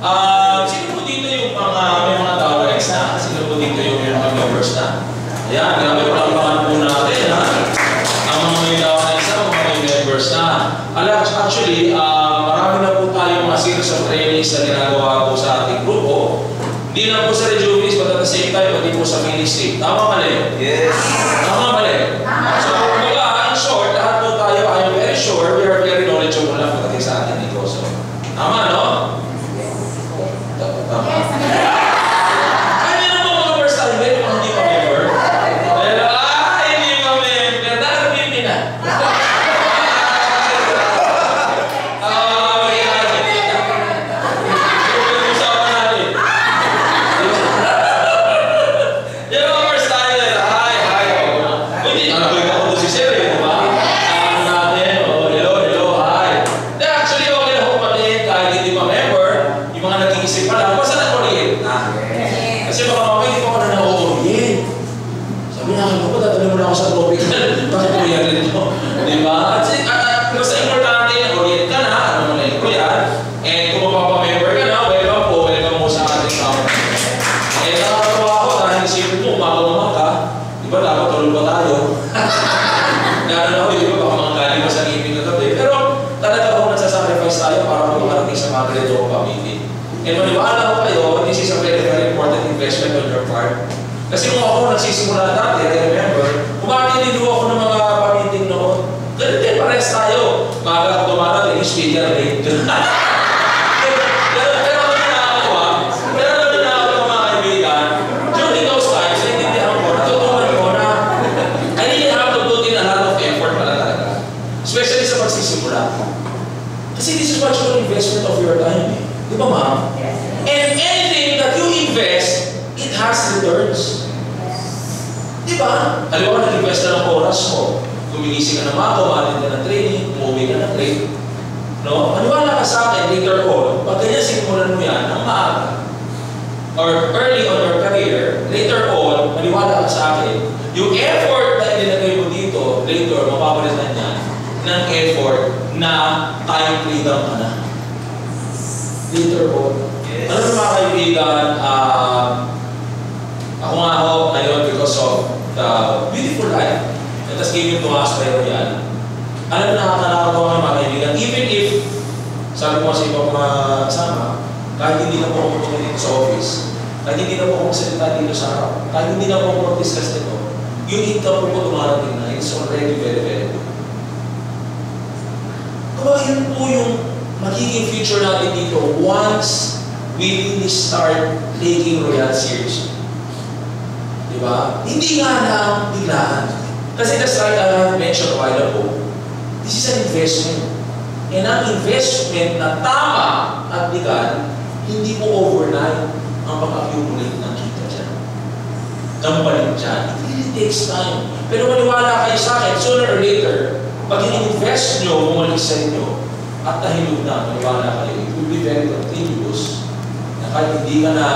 Sino po dito yung may mga tolerance na? Sino po dito yung mga members na? Ayan, grabe, palampakan po natin, ha? Ang mga may tolerance na, mga may members na. Actually, marami na po tayong mga series of trainings na ginagawa po sa ating grupo. Hindi lang po sa Rejuvenis, but at the same time, pati po sa ministry. Tama mali? Yes. Tama mali? So, in short, lahat po tayo, I am very sure, we are very knowledgeable lang pagdating sa ating negosyo. Tama, no? Tama. Ay, meron po mga first time, meron po hindi pa member. Hindi pa member. Dahil na. And maniwala ko kayo, this is a very, very important investment on your part. Kasi kung ako nagsisimula dati, I remember, kumakililo ako ng mga pamiting noon. Ganun din, pares tayo. Maga ako dumarating, speaker rate. Pero ano na ako ng mga kaibigan, during those times, naiintindihan ko, natutunan ko na I really have to put in a lot of effort pala talaga. Especially sa pagsisimula. Kasi this is much more investment of your time eh. Di ba, ma'am? Yes. And anything that you invest, it has returns. Di ba? Halimbawa, nag-invest ka ng oras mo. Gumigising ka ng mga, kumalit ka ng training, umuwi ka ng trade. No? Maniwala ka sa akin, later on, pag ganyan simulan mo yan, ng maaga, or early on your career, later on, maniwala ka sa akin, yung effort na ilinagay mo dito, later, mapapalitan yan, ng effort na time freedom ka na. Later on. Yes. Ano naman mga kaibigan, ako nga ako ngayon because of the beautiful life that has given to us by Royal. Alam mo nakakalawa mga kaibigan, even if, sabi ko sa ibang mga kasama, kahit hindi na po ako pumunta dito sa office, kahit hindi na po ako magsalita dito sa harap, kahit hindi na po ako mag-discuss dito, yung income po dumarating na, it's already very, very good. Kaya yun po yung magiging future natin dito once we really start taking Royal seriously. Diba? Hindi nga lang biglaan. Kasi that's like I mentioned a while ago, this is an investment. And ang investment na tama at legal, hindi po overnight ang pag-accumulate ng kita dyan. Ng balik dyan. It really takes time. Pero maniwala kayo sa akin, sooner or later, pag in-invest nyo, bumalik sa inyo, at nahilog na, maniwala kayo, it will be very continuous na kahit hindi ka na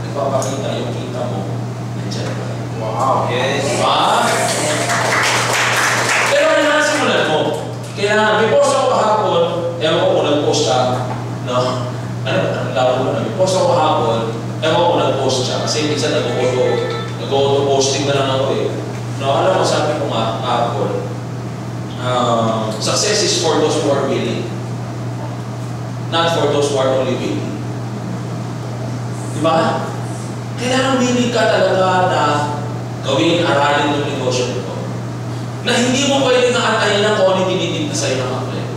nagpapakita yung kita mo, nandiyan ka. Wow! Yes! Diba? Pero ano na simulan mo? Kaya may post ako kahapon, ewan ko kung nag-post siya, no? Ano ba? Ang laro ko na. May post ako kahapon, ewan ko kung nag-post siya, kasi minsan nag-auto-posting na lang ako eh. No, alam mo, sabi ko nga kahapon, success is for those who are willing, not for those who are only willing. Diba? Kailangan willing ka talaga na gawin, aralin ng negosyo nito. Na hindi mo pwede na antayin lang kung ano tinitin na sa'yo ng apply.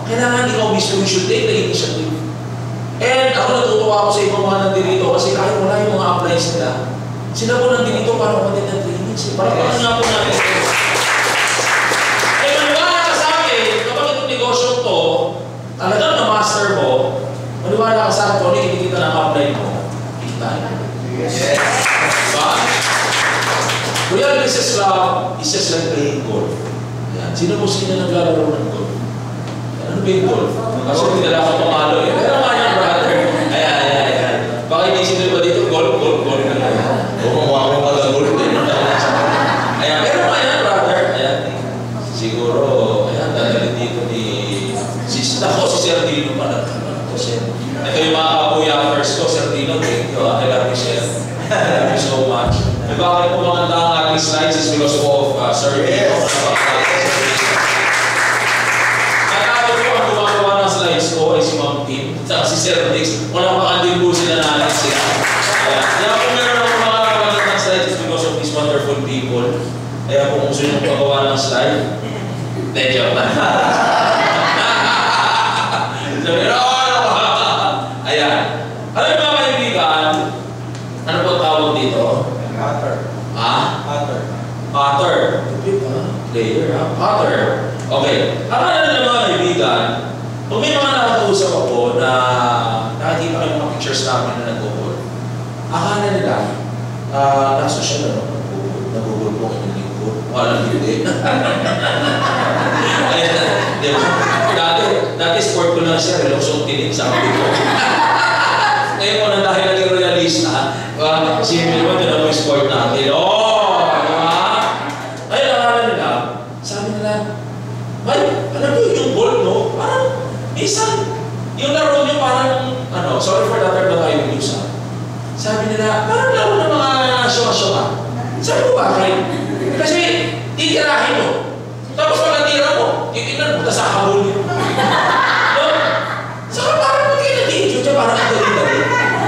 Kailangan ikaw mismo, you should take the initiative. And ako natutuwa ako sa ibang mga nandito kasi kahit wala yung mga applies nila, sila po nandito para kapatid ng trainings. Parang nga po natin. Talagang na-master mo, maniwala ka sa akin kung ano kinikita ng apply mo, kita na. Yes. Diba? Royal Business Club is just like playing golf. Ayan. Sino po sino naglalaro ng golf? Ano ba yung golf? Kasi hindi nila ako pamalo eh. Pero nga yan, brother. Ayan. Baka hindi sino ba dito? Golf. Oo, mukha ko pala golf din. Ayan. Pero nga yan, brother. Ayan. Siguro, dadalhin dito ni ako si Sir Dino pala. Ito yung mga Buyakers ko, Sir Dino, thank you. I love you, Sir. I love you so much. Bakit po maganda ang ating slides is because of Sir Dino. Nakakot ko ang gumagawa ng slides ko ay si Ma'am Tim. Saka si Sir Dix. Walang makandil po sila na alam sila. Kaya kung meron ako mga magandang slides is because of these wonderful people. Kaya kung gusto nyo pagawa ng slide, thank you. Ayan. Alam mo mga kaibigan, ano po tawag dito? Pattern. Pattern. Pattern. Player, ha? Pattern. Okay. Akala nila mga kaibigan, kung may mga nakakausap ako na nakikita kayo mga pictures namin na nag-google, akala nila, nasa-social na nag-google po ng lingkod. Walang hindi. Di ba? Dati sport ko lang siya, reloksong tinig sa kapit ko. Ngayon ko na dahil naging realista, simple naman din ang sport natin. Oh! Di ba? Ay, nakala nila, sabi nila, may, alam mo yung goal, no? Parang, minsan, yung laro nyo parang, sorry for that term na tayo use, ha? Sabi nila, parang laro ng mga shoka-shoka. Sabi ko, bakit? Kasi, titirahin mo. Tapos pag natira mo, titignan mo, tapos nakahuli mo. No? Saka parang magkita-video siya, parang ang dali-dali.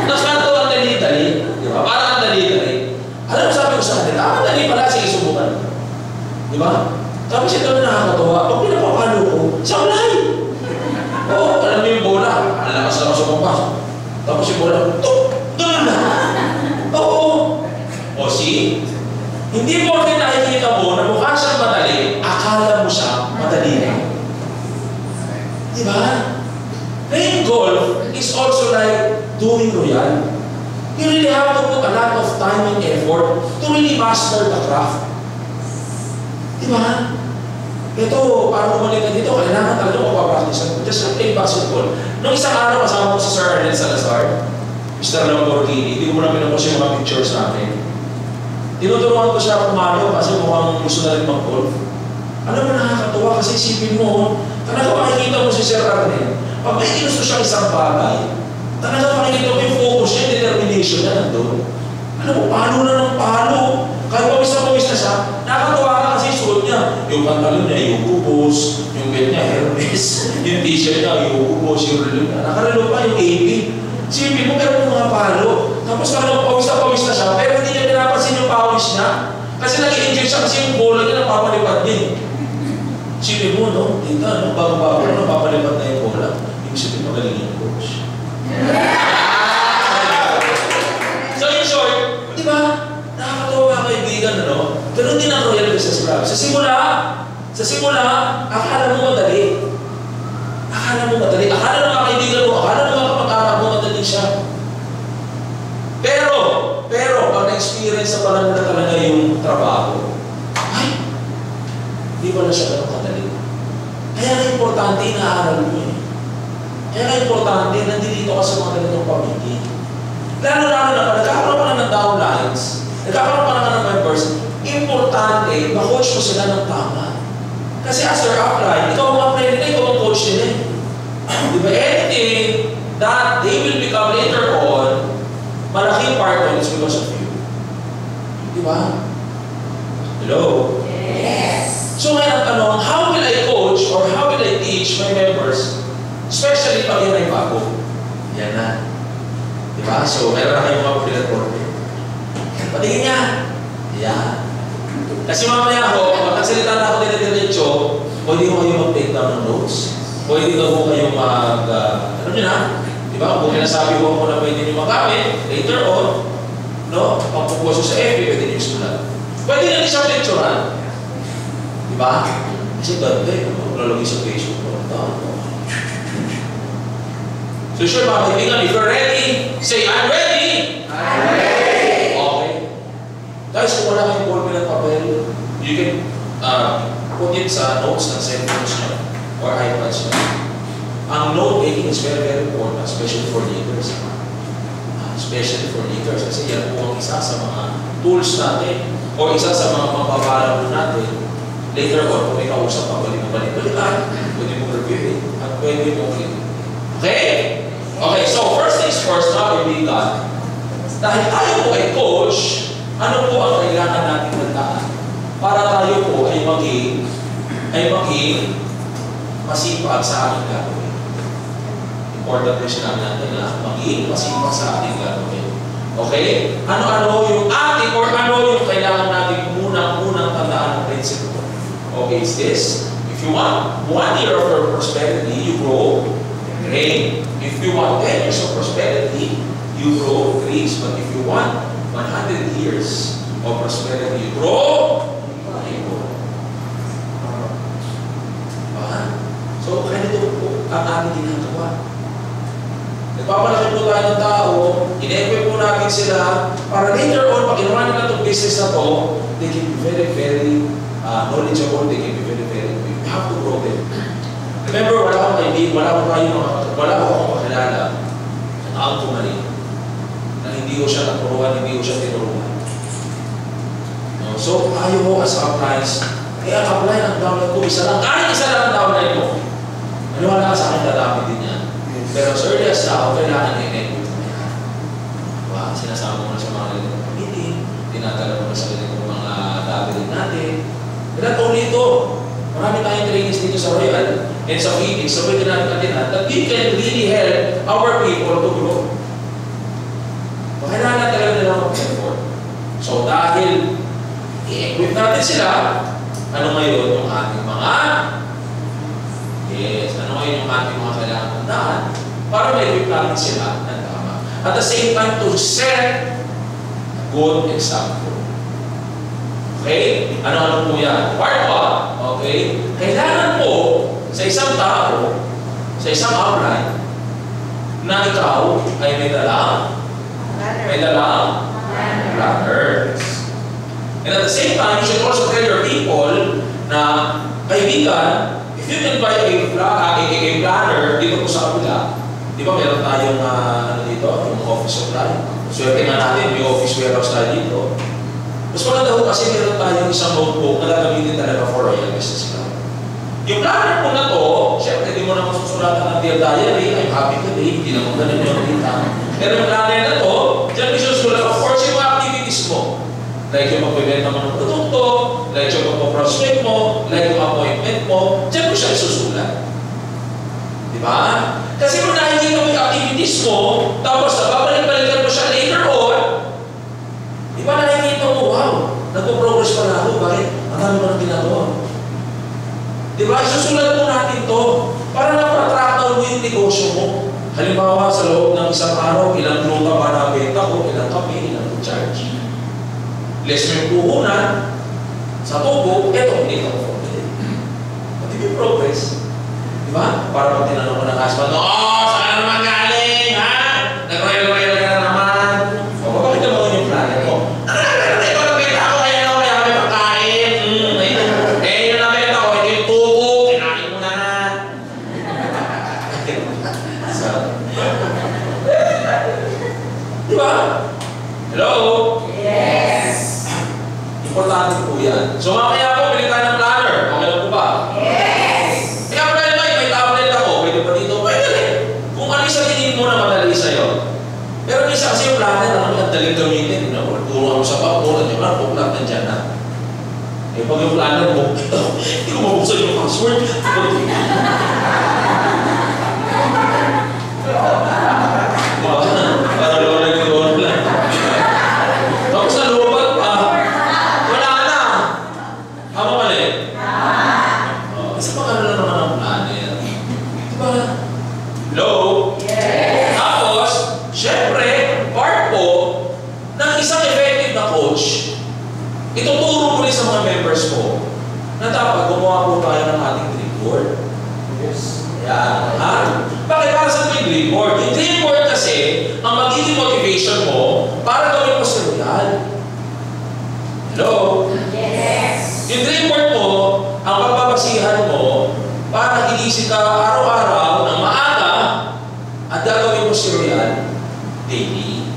Tapos kanto ang dali-dali. Di ba? Parang ang dali-dali. Alam mo, sabi ko sa kanila, ang dali pala, sige subukan. Di ba? Tapos ito na nakakatawa, pag pinapapalo ko, sablay! Oo, alam mo yung bola, ang lakas-lakas sa pampas. Tapos yung bola, tuk! Ganun na! Oo! O see? Hindi mo rin nakikita mo na mukha siyang madali, akala mo siya madali na. Di ba? Playing golf is also like doing royal. You really have to put a lot of time and effort to really master the craft. Di ba? Ito, para bumalik ka dito, kailangan talaga mapapractice. Just like playing basketball. Nung isang araw, kasama ko sa Sir Arnel Salazar, Mr. Lamborghini, hindi ko muna pinapos yung mga pictures natin. Tinuturuan ko siya kumalo kasi mukhang gusto na rin mag-golf. Alam mo, nakakatuwa kasi isipin mo, talaga makikita mo si Sir Arnel. Pag may ginusto siya isang bagay, talaga makikita mo yung focus niya, determination niya nandun. Alam mo, palo na ng palo. Kahit pawis na siya, nakakatuwa ka kasi suot niya. Yung pantalon niya, yung bubos, yung belt niya, Hermes, yung t-shirt niya, yung bubos, yung relo niya. Nakarelo pa yung AP. Isipin mo, pero mga palo. Tapos parang pawis na siya, pero hindi niya pinapansin yung pawis niya. Kasi nag-i-enjoy siya kasi yung bola niya napapalipad din. Isipin mo, no? Dita, no? Bago-bago, napapalipad na yung bola. Ibig sabihin, magaling yung coach. So in short, di ba? Nakakatawa mga kaibigan, ano? Ganun din ang Royal Business Club. Sa simula, akala mo madali. Akala mo ng mga kaibigan mo, akala ng mga kapag-anak mo madali siya. Pero, pag na-experience na pala na talaga yung trabaho, ay, di ba na siya ganun kadali? Kaya importante, inaaral mo eh. Kaya importante, nandito ka sa mga ganitong pamilya. Lalo-lalo na pag nagkakaroon ka na ng downlines, nagkakaroon ka na ng members, importante, ma-coach mo sila ng tama. Kasi as their upline, ikaw ang upline nila, ikaw ang coach nila. Di ba? Anything that they will become later on, malaking part on is because of you. Di ba? Hello? Yes. So ngayon, how will I coach or how will I teach my members, especially pag yan ay bago? Yan na. Di ba? So, meron na kayong mga platform. Patingin niya. Yan. Kasi mamaya ako, pag nagsalita na ako diretso, pwede ko kayo mag-take down ng notes. Pwede ko kayo ano nyo na? Di ba? Kung pinasabi ko na pwede nyo magamit, later on, no? Pag pupuso sa FB, pwede nyo sulat. Pwede na siya lecturean. Di ba? Kasi ganda eh. Lalagay sa Facebook ko. So sure mga kaibigan, if you're ready, say, I'm ready! I'm ready! Okay. Guys, kung wala kayong ballpen at papel, you can put it sa notes ng cellphones nyo or iPads nyo. Ang note-taking is very, very important, especially for leaders. Especially for leaders. Kasi yan po ang isa sa mga tools natin o isa sa mga pagbabalak natin. Later on, kung may kausap pa, pwede mo balik-balikan, pwede mo review it, at pwede mo ulit. Okay? Okay, so first things first, mga kaibigan, dahil tayo po ay coach, ano po ang kailangan natin tandaan para tayo po ay maging masipag sa ating gagawin. Important po sinabi natin na maging masipag sa ating gagawin. Okay? Ano-ano yung ating or ano yung kailangan natin unang tandaan ng principle. Okay, it's this. If you want 1 year of your prosperity, you grow grain. If you want 10 years of prosperity, you grow trees. But if you want 100 years of prosperity, you grow people. So, ganito po ang ating ginagawa. Nagpapalaki po tayo ng tao, in-equip po natin sila, para later on, pag ginawa nila itong business na to, they can be very, very knowledgeable, they can be very, very, we have to grow them. Remember, wala akong kaibigan, wala akong makilala, ang taong kumali, na hindi ko siya naturuan, hindi ko siya tinuruan. No? So, ayaw mo as applies, kaya apply ang download ko, kahit isa lang ang download mo. Maniwala ka sa akin, dadami din yan. Pero as early as now, kailangan i-equip mo yan. Diba? Sinasama mo na sa mga ganitong meeting, tinatala mo na sa ganitong mga gathering natin. Not only ito, marami tayong trainings dito sa Royal and sa Phoenix, so pwede natin that we can really help our people to grow. Kailangan talaga nila mag-effort. So dahil i-equip natin sila, ano ngayon yung ating mga kailangan tandaan para ma-equip natin sila ng tama. At the same time, to set a good example. Okay? Ano-ano po yan? Part 1, okay? Kailangan po sa isang tao, sa isang upline, na ikaw ay may dalang planners. And at the same time, you should also tell your people na, kaibigan, if you can buy a planner dito po sa kabila, di ba meron tayong dito, yung office supply. Swerte nga natin, may office warehouse tayo dito. Mas maganda ho kasi meron tayong isang notebook na gagamitin talaga for Royal Business Club. Yung planner po na to, syempre di mo na masusulatan ng Dear Diary, I'm happy today, hindi na mo ganun yung kita. Pero yung planner na to, dyan may susulat, of course, yung activities mo. Like yung magbibenta mo ng produkto, like yung magpo-prospect mo, like yung appointment mo, dyan mo siya isusulat. Diba? Kasi kung nakikita mo yung activities mo, tapos nababalik-balikan mo siya later on, diba nakikita mo, wow, nagpo-progress pala ako, bakit? Ang dami mo nang ginagawa. Diba? Isusulat mo natin to para na-track mo yung negosyo mo. Halimbawa, sa loob ng isang araw, ilang luta ba nabenta ko, ilang kape, ilang charge. Less mo yung puhunan, sa tubo, eto, hindi ka mo. Pati may progress. Diba? Para pag tinanong ko ng husband, saan naman galing, ha? Nag-royal ka na naman. Bakit naman yung planet mo? Ito nabenta ako, kaya may pagkain. Yung nabenta ko, ito yung tubo, kinain mo na. Diba? Hello? Yes. Importante po yan. So mamaya po, pili tayo ng planner. Okay lang po ba? Yes. Kaya pala may tablet ako. Pwede pa dito. Pwede rin. Kung ano yung sabihin mo na madali sa'yo. Pero minsan kasi yung planner, ang daling gamitin. Puro ako sa papunan. Yung mga puklat nandiyan na. Eh pag yung planner mo, hindi ko mabuksan yung password. Para lola yung lola. Tapos na lupat pa. Wala na. Tama mali? Isa pa ano lang naman ang planner. Diba? Hello? Yes. Tapos, syempre, part po ng isang effective na coach, ituturo ko rin sa mga members ko na dapat gumawa po tayo ng ating dream board. Yes. Yan. Ha? Bakit para sa yung dream board? Yung dream board kasi, ang magiging motivation mo para gawin mo sa Royal. Hello? Yes. Yung dream board mo, ang pagbabasihan mo para gigising ka araw-araw ng maaga at gagawin mo si Royal daily.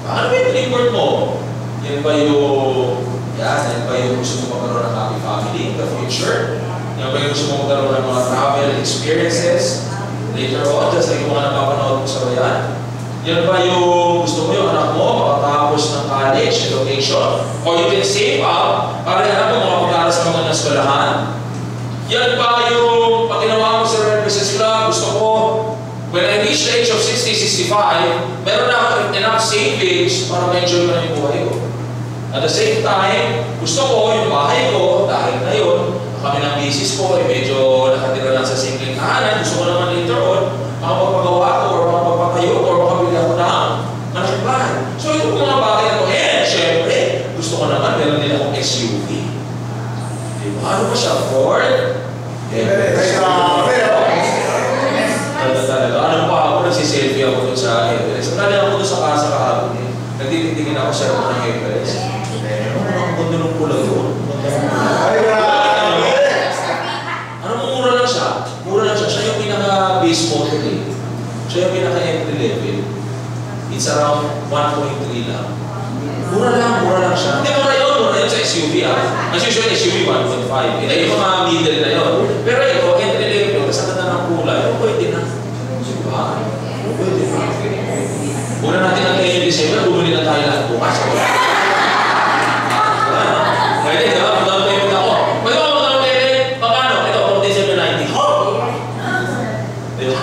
Ano ba yung dream board mo? Yan ba yung gusto mo magkaroon ng happy family in the future? Yan ba yung gusto mo magkaroon ng mga travel experiences? Later on, just like yung mga napapanood mo sa bayan. Yan ba yung gusto mo yung anak mo makatapos ng college, education? Or you can save up para yung anak mo makapag-aral sa mga eskwelahan? Yan ba yung pag ginawa mo sa Red Business Club, gusto ko, when I reach the age of 60, 65, meron na ako enough savings para ma-enjoy ko na yung buhay ko. At the same time, gusto ko yung bahay ko, dahil na yun, kami ng business ko, medyo nakatira lang sa simpleng tahanan, gusto ko naman later on, makapagpagawa ko, or makapagpatayo, or makabili ako ng malaking bahay. So ito mga bagay na ito, syempre, gusto ko naman, meron din akong SUV. Diba? Ano ba siya? Ford? Talaga. Ano pa ako, nagsiselfie ako doon sa Everest. Nali ako doon sa kasa kahapon eh. Nagtitingin ako sa mga Everest. Ang ganda ng pula doon. Ano mo, mura lang siya. Mura lang siya. Siya yung pinaka-base model eh. Siya yung pinaka-entry level. It's around 1.3 lang. Mura lang siya. Hindi, mura yun sa SUV ah. As usual, SUV 1.5. Ito yung mga middle na yun. Pero ito, entry level, kasi ang ganda ng kulay, pwede na. Diba? Pwede na. Muna natin ang kayo yung December, bumili na tayo lahat bukas. Pwede, diba? Magkano payment ako. Pwede mo magkano payment? Magkano? Ito, from December 90. Ho! Diba?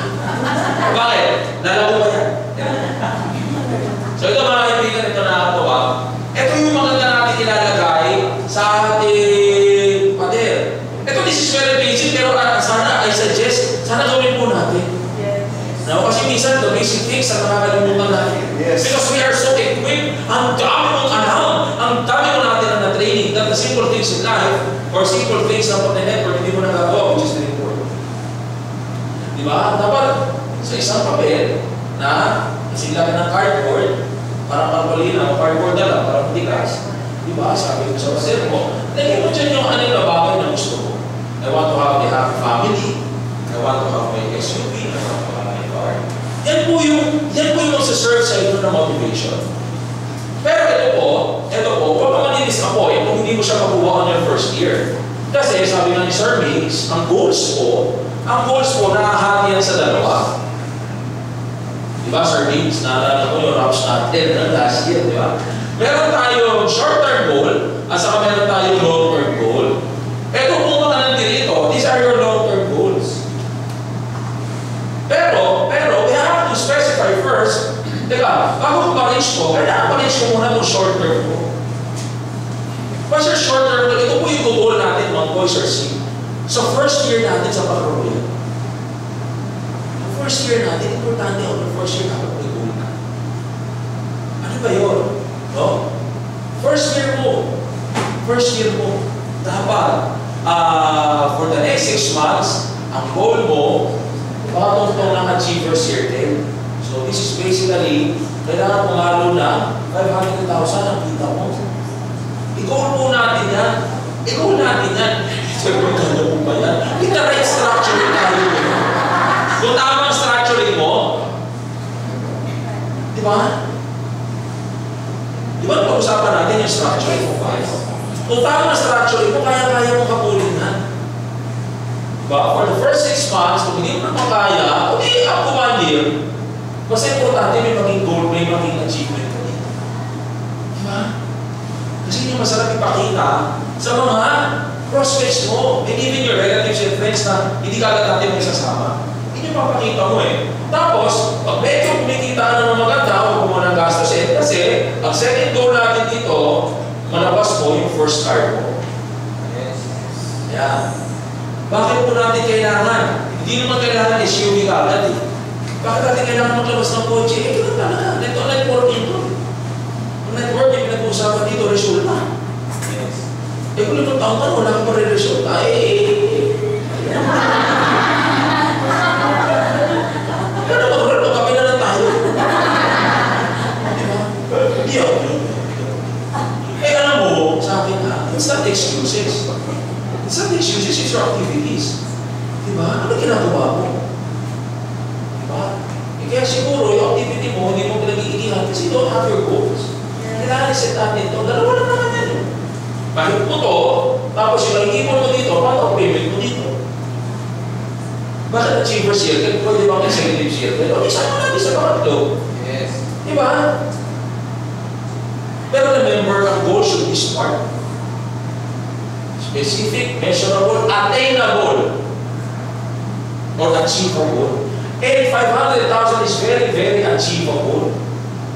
Bakit? Nalago ba yan? So ito mga kaibigan, ito nakakatawa. Ito yung maganda natin ilalagay sa ating pader. Ito, this is very basic, pero sana, I suggest, sana gawin po natin. Now, kasi minsan, the basic things na nakakalimutan natin. Yes. Because we are so equipped, ang dami mong alam, ang dami mo natin na training, that the simple things in life, or simple things na pag-network, hindi mo nagagawa, which is very important. Diba? Dapat, sa isang papel, na kasilagay ng cardboard, parang karbolina, o cardboard na lang, parang matigas. Diba? Sabi ko sa pader mo, lagyan mo dyan yung anong na bagay na gusto mo. I want to have a happy family. I want to have my SUV. I want to have my car. Yan po yung magsaserve sa ito na motivation. Pero ito po, huwag ka manidisappoint kung hindi mo siya makuha on your first year. Kasi sabi nga ni Sir Mix, ang goals po, nakahati yan sa dalawa. Diba, Sir Mix? Naalala ko yung raps natin na last year, di ba? Meron tayong short-term goal, at saka meron tayong long-term goal. Ito kung mga nandito, these are your long-term goals. Pero, we have to specify first, teka, bago ko pa-reach ko, kailangan pa-reach ko muna itong short-term goal. What's your short-term goal? Ito po yung goal natin, mga boys or see. So, first year natin sa pag-roll. First year natin, importante ako ng first year kapag may goal na. Ano ba yun? No? First year mo, dapat, for the next 6 months, ang goal mo, baka tungtong ng Achievers Year 10. So this is basically, kailangan pumalo na 500,000 ang kita mo. I-goal po natin yan. Siyempre, ganda po ba yan? With the right structuring tayo mo. Kung tamang structuring mo, di ba? Di ba pag-usapan natin yung structuring mo ba? Kung tamang structuring mo, kaya-kaya mong kapulin na. Diba? For the first 6 months, kung hindi mo na makaya, okay, up to 1 year, mas importante may maging goal, may maging achievement ko dito. Diba? Kasi yung masarap ipakita sa mga prospects mo, and even your relatives and friends na hindi ka agad natin may sasama. Hindi yung papakita mo eh. Tapos, pag medyo kumikita ka na ng maganda, huwag mo ng gastos kasi ang second goal natin dito, malabas mo yung first card mo. Yes. Yan. Bakit po natin kailangan? Hindi naman kailangan SUV ka agad eh. Bakit natin kailangan maglabas ng kotse? Eh, kailangan talaga. Networking to. Ang networking, pinag-uusapan dito, resulta. Yes. Eh, kung 5 taon ka, wala ka pa rin resulta. Ano ba, bro? Magkapi na lang tayo. Di ba? Eh, alam mo, sa akin it's not excuses. It's not excuses, it's your activities. Diba? Ano ginagawa mo? Diba? Eh, kaya siguro, yung activity mo, hindi mo pinag-iinihan kasi you don't have your goals. Kailangan i-set natin ito. Dalawa lang naman yan. Bakit mo to, tapos yung nag-ipon mo dito, paano ang payment mo dito? Bakit achiever circle? Pwede bang executive circle? O, isama natin sa pangatlo. Yes. Diba? Pero remember, ang goal should be smart. Specific, measurable, attainable, or achievable. And 500,000 is very, very achievable.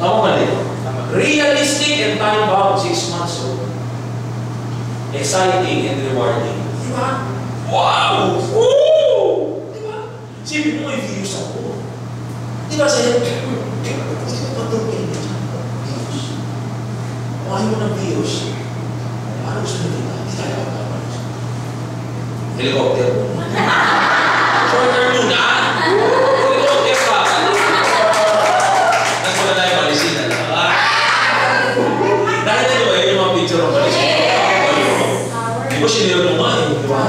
Tama mali? Realistic and time-bound, 6 months old. Exciting and rewarding. Diba? Wow! Woo! Diba? Sipin mo, may views ako. Diba sa'yo? Patugin mo dyan. Views. Kumain mo ng views. Ano gusto nyo dito? Hindi tayo kapag helicopter. Shorter muna. Helicopter ka. Nagpula tayo palisin. Nakita nyo ba yun yung mga picture ng palisin? Di ba sinira mo nga eh? Di ba?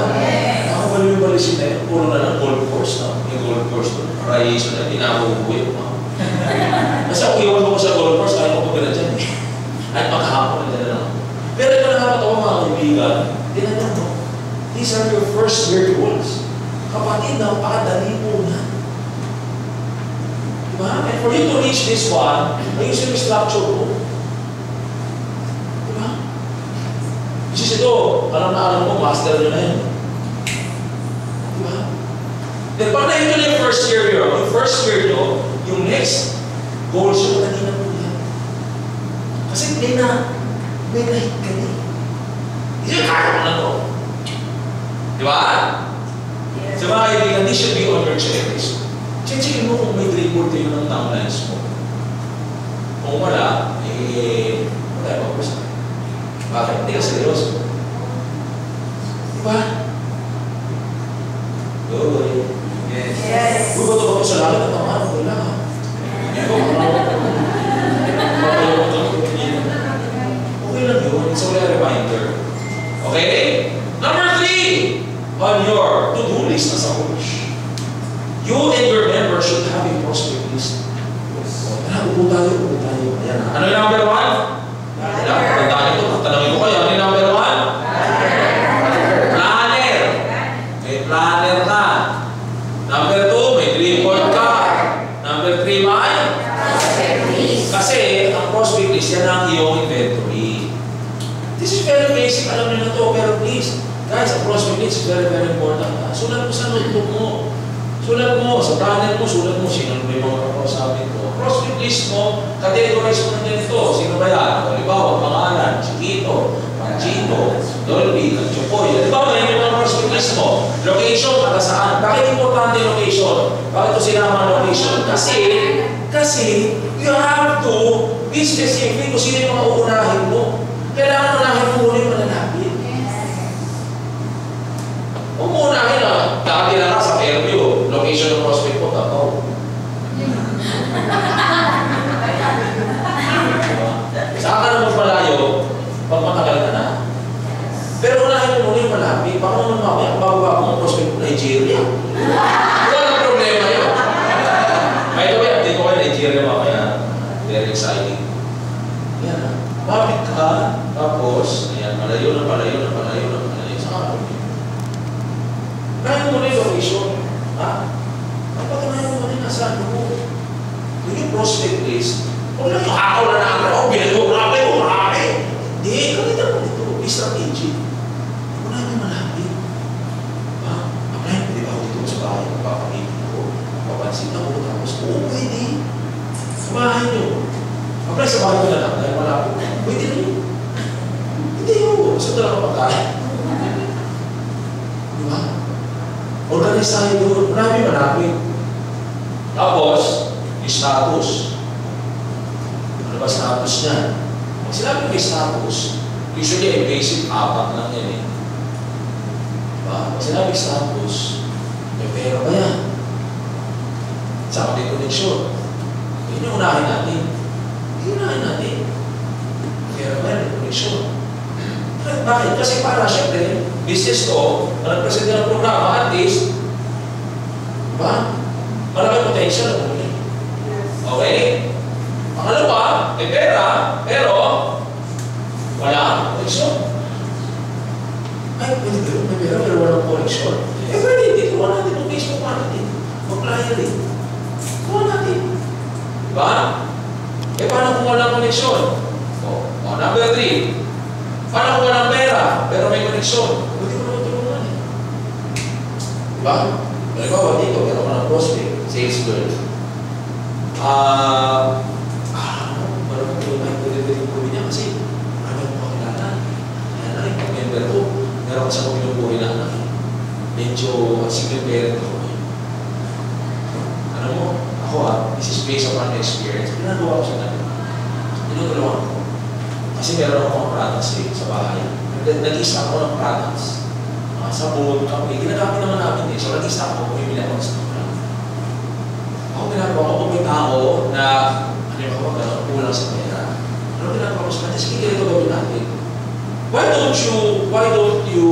Nakabalo yung palisin na yun. Puro na lang golf course na. Yung golf course doon. Paraiso na. Tinabubuhay mo. Kasi ako iwan mo sa golf course. Kaya ko pagkala dyan eh. Ay maghapon na dyan na lang. Pero ito nakakatawa mga kaibigan. Tinanong mo. These are your first year goals. Kapatid, napakadali po na. Diba? And for you to reach this one, ayusin yung structure mo. Diba? Kasi ito, alam na alam mo, master nyo na yun. Diba? Then pag na ito na yung first year nyo, yung first year nyo, yung next goals yung madali na po yan. Kasi may nahit ka niya. Hindi kaya mo na to. Diba? Yes. Sa mga kaibigan, this should be on your checklist. Check-checkin mo kung may report kayo ng timelines mo. Kung wala, wala ba? Bakit? Hindi ka seryoso. Diba? Good. Yes. Yes. Kung bato sa langit at ang ano, wala ka. Okay lang yun. It's only a reminder. Okay? Number 3, on your to-do list as a coach. You and your members should have a prospect list. Upo tayo. Ayan na. Ano yung number 1? Tandaan ito. Tanongin ko kayo. Ano yung number 1? Planner. May planner ka. Number 2, may dream board ka. Number 3, may? Kasi ang prospect list, yan ang iyong inventory. This is very basic. Alam niyo na to. Pero please, guys, ang prospect list is very, very important. Sulat mo sa notebook mo. Sulat mo, sa planner mo, sulat mo, sino may mga kakausapin ko. Prospect list mo, categorize mo na ganito. Sino ba yan? Halimbawa, pangalan, Chiquito, Panchito, Dolby, Chupoy. Halimbawa, yan yung mga prospect list mo. Location, taga saan? Bakit importante yung location? Bakit ito sinama ang location? Kasi, you have to be specific kung sino yung mga uunahin mo. Kailangan unahin mo muna yung mananapit. Kung uunahin na, dati na ka sa Fairview, location ng prospect ko, tataw. Saan ka na magpalayo, pag matagal ka na. Pero unahin mo muna yung malapit. Baka naman mamaya, bago-bago ang prospect ko, Nigeria. Wala nang problema yun. By the way, update ko kayo Nigeria mamaya. Very exciting. Yan na. Mapit ka, tapos, ayan, palayo. Saan ka? Unahin mo muna yung location. Ha? Kapag unahin mo muna yung nasa ano mo. Yung prospect list, huwag lang yung hakaw na nakakaraw, marami. Hindi, kalitan mo dito. Strategy. Unahin mo malapit. Ha? Apply mo, di ba ako dito sa bahay, magpapakita ako, papansin ako, tapos, pwede. Sa bahay nyo. Apply sa bahay ko na lang, dahil malapit. Pwede na yun. Hindi yun. Gusto na lang pagkain. Di ba? Organize tayo doon. Marami malapit. Tapos, yung status. Ano ba status niya? Pag sinabi may status, usually ay basic 4 lang yan eh. Diba? Pag sinabi status, may pera ba yan? Saka may connection. Yun yung unahin natin. Pera ba yan? May connection. Bakit? Kasi para syempre, business ko, nag-present ng programa, at least, diba? Maraming potential na bumili. Okay? Pangalawa, may pera, pero wala connection. Ay, pwede ba yun? May pera, pero walang connection. Pwede, dito natin ang Facebook Subukan natin. Mag-flyer eh. Subukan natin. Diba? Eh, paano kung walang koneksyon? Number 3. Paano kung walang pera, pero may koneksyon? Hindi mo naman tulungan eh. Diba? Halimbawa dito, meron ka ng prospect, sales girl. Parang kung tulungan, pwede ko niya kasi marami akong makilala. Kaya na rin, pag-member ko, meron ka sa kong pinubuhay na anak. Medyo single parent ako. Ano mo, ako this is based on my experience. Pinagawa ko sa natin. Tinutulungan ko. Kasi meron ako mga products sa bahay. Nag-isa ako ng products. Sabon, kape. Ginagamit naman namin eh. So nag-isa ako, bumibili ako ng stock. Ako ginagawa ko kung may tao na kulang sa pera. Ano ginagawa ko sa kanya? Sige, ganito gawin natin. Why don't you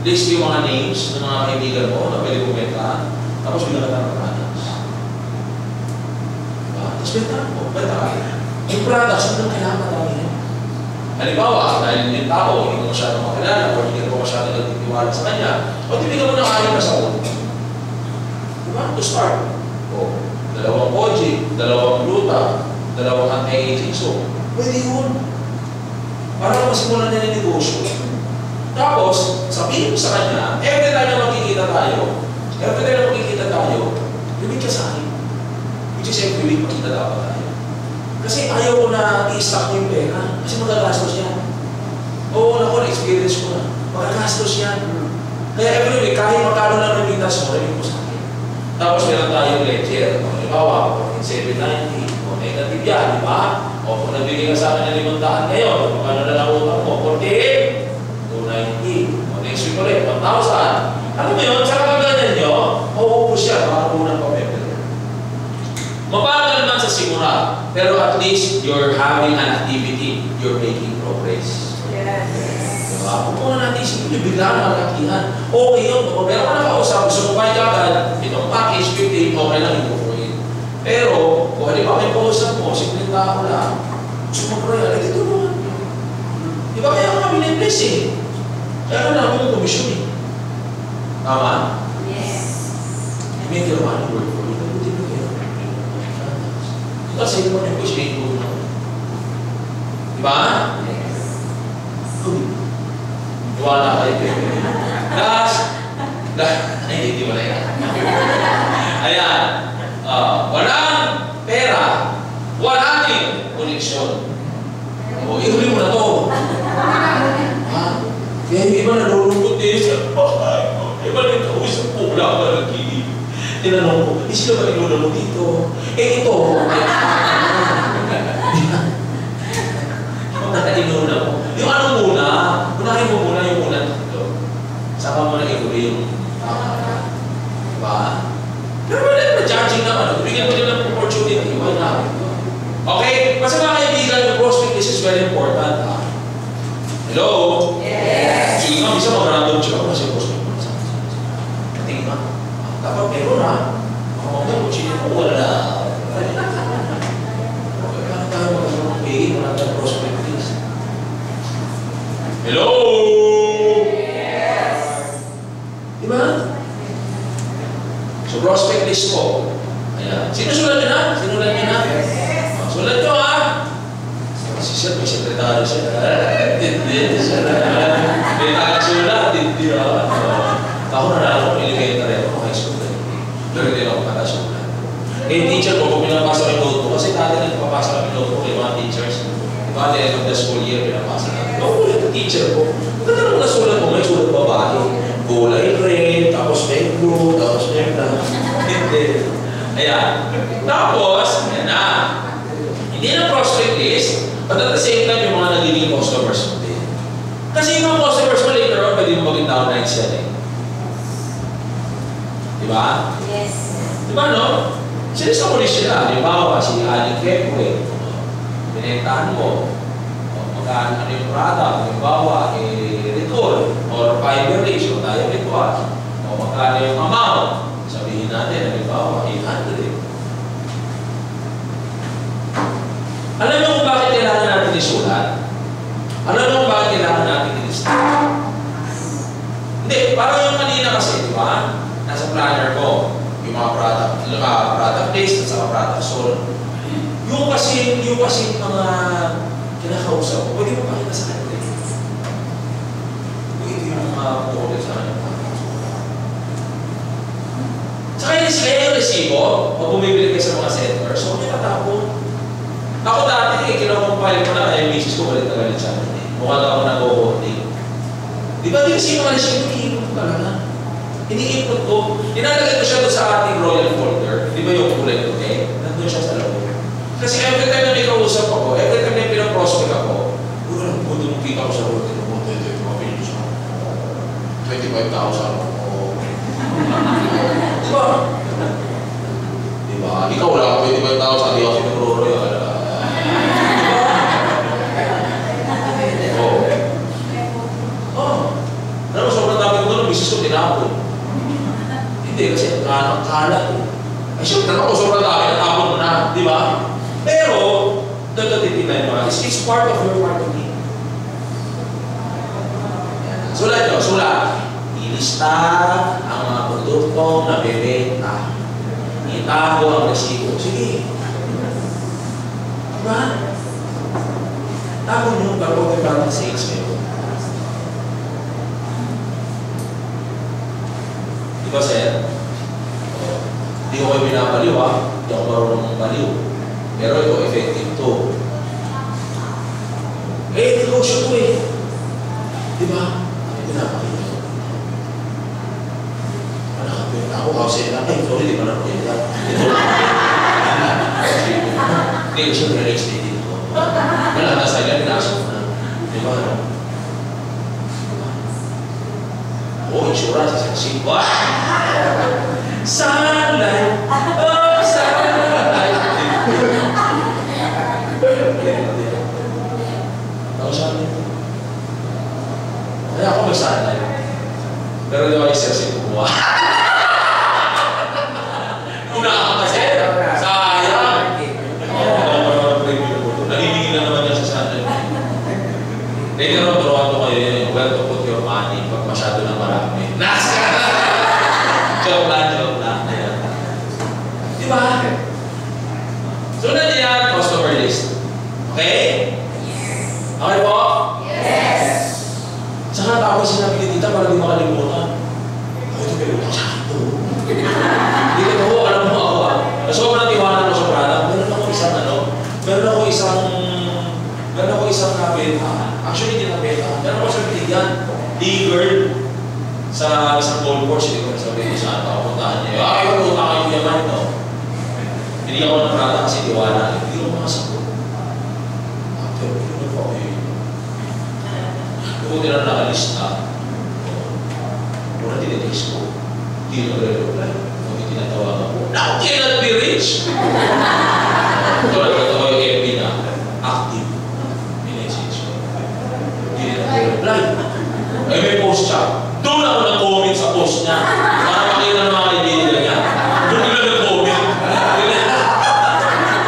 list yung mga names ng mga kaibigan mo na pwede bumenta, tapos bigyan ka ng products. Tapos benta kayo. Yung products, hindi lang kailangan matamihin. Halimbawa, dahil yung tao, hindi mo masyadong makilala o hindi mo masyadong nagtitiwala sa kanya, o tibigyan mo ng 6 na sabon. Diba? To start. O, 2 Kojic, 2 gluta, 2 anti-aging soap. Pwede yun. Para masimulan na yung negosyo. Tapos, sabihin mo sa kanya, every time na magkikita tayo, lumit ka sa akin. Which is every week makita dapat tayo. Kasi ayaw ko na i-stock mo yung pera. Kasi magagastos yan. Oo, naku, na-experience ko na. Magagastos yan. Kaya every week, kahit magkano lang remittance mo, rin mo sa akin. Tapos meron tayong ledger. Halimbawa, 790. O negative yan, di ba? O kung nabigay ka sa akin ng 500 ngayon, magkano na lang utang mo? 48. 290. O next week ulit, 1,000. Ano mo yun? Tsaka ganyan nyo, mauupos siya. Makakunan pa member. Mabagal man sa simula, pero at least you're having an activity, you're making progress. Yes. Diba? Kung muna natin isipin nyo, bigla na malakihan. Okay yun, kung meron ka nakausap, gusto mo kayo agad, itong package 15, okay lang ito for it. Pero, kung halimbawa may kausap mo, simpleng tao lang, gusto mo kaya, ay dito naman. Diba kaya kami na-bless eh? Kaya na ako yung komisyon eh. Tama? Yes. Make your money work for you. Kasi mo yung push ko na. Diba? Yes. Wala kayo. Ay, hindi wala yan. Ayan. Walang pera. Wala din koneksyon. O, ihuli mo na to. Kaya yung iba nalulungkot din siya. Iba rin kausap po. Wala ka nag-iib. Tinanong ko, sino ba inuna mo dito? Eh, ito. Yung nakainuna mo. Yung ano muna, unahin mo muna yung unang tatlo. Saka mo na ihuli yung diba? Pero wala na judging naman. Bigyan mo din ng opportunity. Why not? Okay? Kasi mga kaibigan, yung prospect this is very important. Hello? Yes. Sige nga, bisa mag-random check ako kasi prospect mo. Tingin ba? Dapat meron ha. Kung sino mo, wala. Okay, paano tayo mag-pay? Wala tayo prospect list. Hello? Yes. Diba? So, prospect list po. Ayan. Sino sulat nyo na? Sinulat nyo na? Sulat nyo ha? Kasi siya, may sekretaryo siya. Hindi siya na. May nakasulat. Hindi ha. Ako na ako, elementary ako, high school na. Pero hindi ako nakasulat. Eh, teacher ko, kung pinapasa yung notebook, kasi dati nagpapasa kami notebook kay mga teachers. Diba, at the end of the school year, pinapasa namin. No, yung teacher ko. Ba't naman nasulat mo? May sulat babae. Gulay red, tapos may blue, tapos may black. Hindi. Ayan. Tapos, ayan na. Hindi na prospect list, but at the same time, yung mga nagiging customers mo din. Kasi yung mga customers mo later on, pwede mo maging downline selling. Diba? Yes. Diba, no? Sinisa mo rin sila. Halimbawa, si Aling Kepwe. Pinentahan mo. Magkano ano yung product. Halimbawa, recall or fiber ratio, tayo ritual. O magkano yung amount. Sabihin natin, halimbawa, 800. Alam mo kung bakit kailangan natin isulat? Alam mo kung bakit kailangan natin i-list? Hindi, parang yung kanina kasi, ba? Nasa planner ko. Yung mga product list at saka product sold. Yung kasi mga kinakausap ko, pwede mo pakita sa kanila. Ito yung mga order sa kanila. Tsaka yung resibo, o bumibili kayo sa mga centers, so may matapon. Ako dati, kinakumpile ko na kaya yung misis ko, balik na galit sa akin. Mukha na ako nag-o-holding. Di ba, di kasi yung mga resibo, iniipot ko talaga. Iniipot ko. Inalagay ko siya doon sa ating royal folder. Di ba yung kulay ko, eh? Nandun siya sa loob. Kasi every time na may kausap ako, every time na pinaprospect ako, walang buto mong kita ko sa royal. Ito yung mga pinito siya. 25,000. Diba? Diba? Ikaw wala ako 25,000, di ako sinururo yun. Diba? Oh. Alam mo, sobrang dami ko doon, bisis ko tinapon. Hindi, kasi ang kalat eh. Ay, syempre naman ko sobrang dami, natapon mo na, di ba? Pero, ito titignan mo, it's part of your marketing. Sulat nyo, sulat. Ilista ang mga produktong nabibenta. Itago ang resibo. Sige. Diba? Tago nyo bago may parang sales ngayon. Diba, sir? Hindi ko kayo binabaliw, ha? Hindi ako marunong ng baliw. Pero ito, effective to. Eh, negosyo to eh. Diba? Pinapakita. Ako kasi ay, sorry, di ba na pwede lang. Hindi ko siya real estate dito. Wala na sa ilan, pinasok na. Di ba? Oo, insurance, sasaksik. Sunlight! Oh, sunlight! Ako siya nito. Kaya ako may sunlight. Pero di ba yung sasik ko? Later on, turuan ko kayo yun, where to put your money pag masyado na marami. Nasa! Joke lang. Diba? Sunod yan, customer list. Okay? Yes. Okay po? Yes. Saka ako sinabi ni tita para di makalimutan. Ako ito pero sa akin to. Hindi ko to, alam mo ako sobrang tiwala ko sa product. Meron ako isang nabentahan. Actually, hindi nabentahan. Meron ako sa binigyan. Legal sa isang golf course. Hindi ko nasabihin ko saan ako puntahan niya. Ay, puntahan ko yaman, no? Binigyan ko ng product kasi tiwala. Hindi ko makasagot. Pero, ano po eh. Kung tinanong nakalista, muna tinitext ko. Hindi nagre-reply. Kung tinatawagan ko, now cannot be reached! Ito nagkatawa yung FB na active. Minessage ko. Hindi nagre-reply. Ay, may post siya. Doon ako nag-comment sa post niya. Para makita ng mga kaibigan niya. Doon nila nag-comment.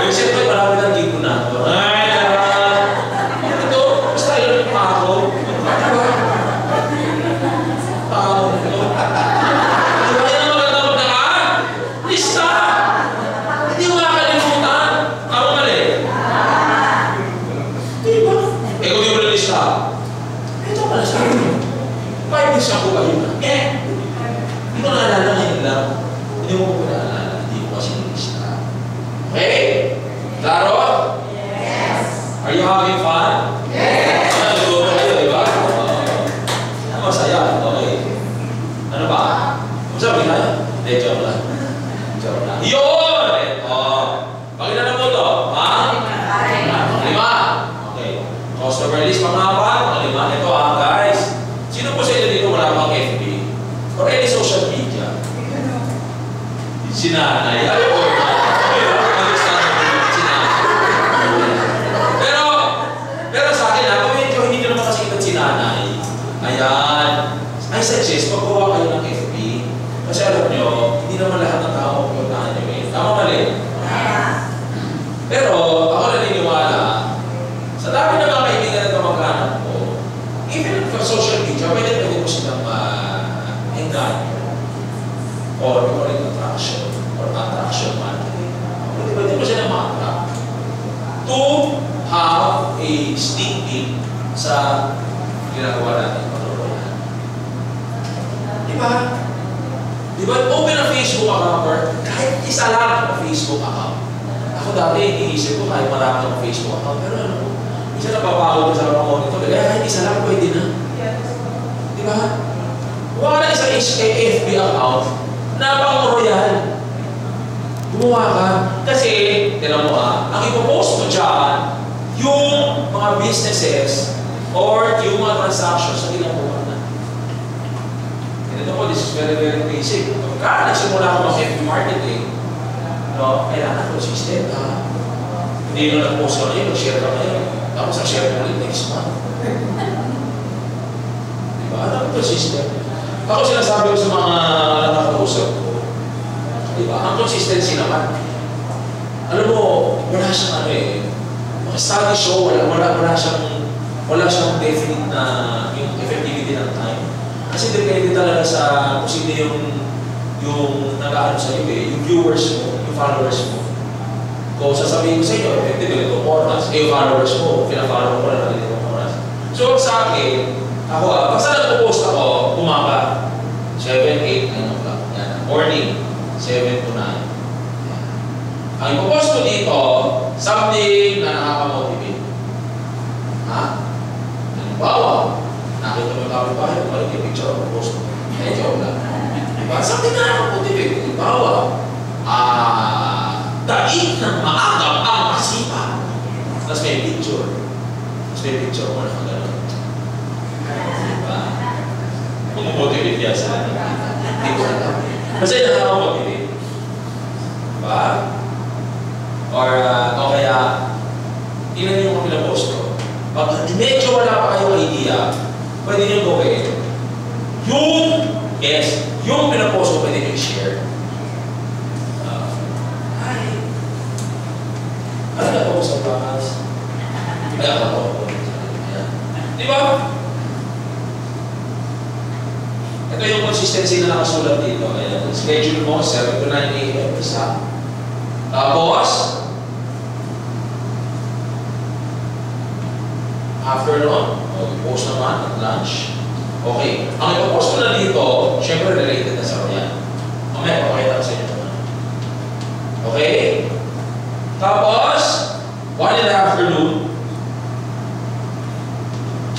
Yung siyempre, marami ng gigo na. Ay, ito, basta yun yung ako. Tao ito. Diba yan ang maganda magdakaan? Lista! Hindi mo makakalimutan. Ako mali. Diba? Eh, kung di mo na lista, ito pala sa akin. 5 years ako kayo na. Hindi ko naalala ngayon lang. Hindi mo ko naalala. Hindi ko kasi nilista. Okay? Klaro? Yes. Are you having fun? Yes. Nagluto kayo, di ba? Masaya. Okay. Ano ba? Sabi na? Hindi, joke lang. Joke lang. Yun! Pakilala mo to. Ha? 5. Okay. Customer list, pang-apat. 5. Ito guys. Sino po sa inyo dito wala pang FB? Or any social media? Sinanay. Ay, pero sa akin, kung medyo hindi nyo naman kasi kitang sinanay, ayan, I suggest, magkuha kayo ng FB. Kasi alam nyo, hindi naman lahat ng tao pupuntahan nyo eh. Tama mali? Pero, ako naniniwala, sa dami na mga kaibigan na kamag-anak ko, even for social media, pwede mo silang engganyo. or we call it attraction or attraction marketing. Pwede mo siya na ma-attract to have a sneak peek sa ginagawa natin. Diba? Diba? Open ang Facebook account or kahit isa lang ang Facebook account. Ako dati, iniisip ko kahit marami ang Facebook account. Pero ano, isa napapagod ko sa mga monitor. Kaya kahit isa lang, pwede na. Diba? Huwag ka na isang FB account na pang-royal. Gumawa ka. Kasi, tinan mo ang ipopost mo dyan, yung mga businesses or yung mga transactions na ginagawa na. Ito po, this is very, very basic. Pagka nagsimula ko mag-FB marketing, no, kailangan consistent, ha? Hindi na nag-post ka ngayon, nag-share ka ngayon. Tapos nag-share ka ulit next month. Diba? Ano consistent? Ako sinasabi ko sa mga nakakausap ko, diba? Ang consistency naman. Alam mo, wala siyang ano eh. Mga study show, wala siyang definite na yung effectivity ng time. Kasi depende talaga sa kung sino yung nag-aano sa iyo eh, yung viewers mo, yung followers mo. Kung sasabihin ko sa inyo, effective itong oras, yung followers mo, pinafollow ko lang itong oras. So sa akin, ako basta nagpo-post ako, umaga, 7, 8, 9 o'clock. Yan, morning, 7 to 9. Yan. Ang ipopost ko dito, something na nakaka-motivate. Ha? Halimbawa, nakita mo yung kapit-bahay, balik yung picture ako, post ko. Eh, joke lang. Diba? Something na nakaka-motivate. Halimbawa, daig ng maagap ang masipag. Tapos may picture. Mo na gano'n. Diba? Kung-motivate yan sa atin. Hindi ko alam. Kasi nakaka-motivate. Diba? Or kaya, ilan yung mga pinapost ko. Pag medyo wala pa kayong idea, pwede nyo gawin. Yung pinapost ko, pwede nyo i-share. Ano na ako sa bakas? Kaya ako. Di ba? Ito yung consistency na nakasulat dito. Ayan. Schedule mo, 7 to 9 a.m. Isa. Tapos, afternoon, post naman at lunch. Okay. Ang ipopost ko na dito, syempre related na sa royal. Mamaya, papakita ko sa inyo naman. Okay? Tapos, 1 in the afternoon.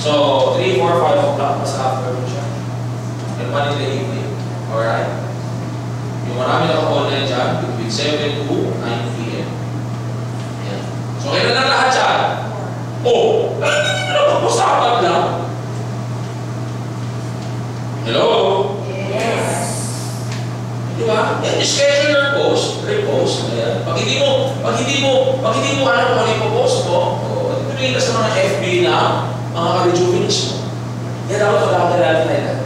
So, 3, 4, 5 o'clock, mas afternoon siya. And 1 in the evening. Alright? Yung marami naka-online dyan, between 7 to 9 p.m. Yan. So, kailan na lahat dyan? Oh! Pusapan lang. Hello? Yes. Diba? Yan, schedule your post, repost. Ayan. Pag hindi mo alam kung ano yung post mo, ituloy ka sa mga FB na mga ka-rejuvenage mo. Yan ako pagkakilala na yan.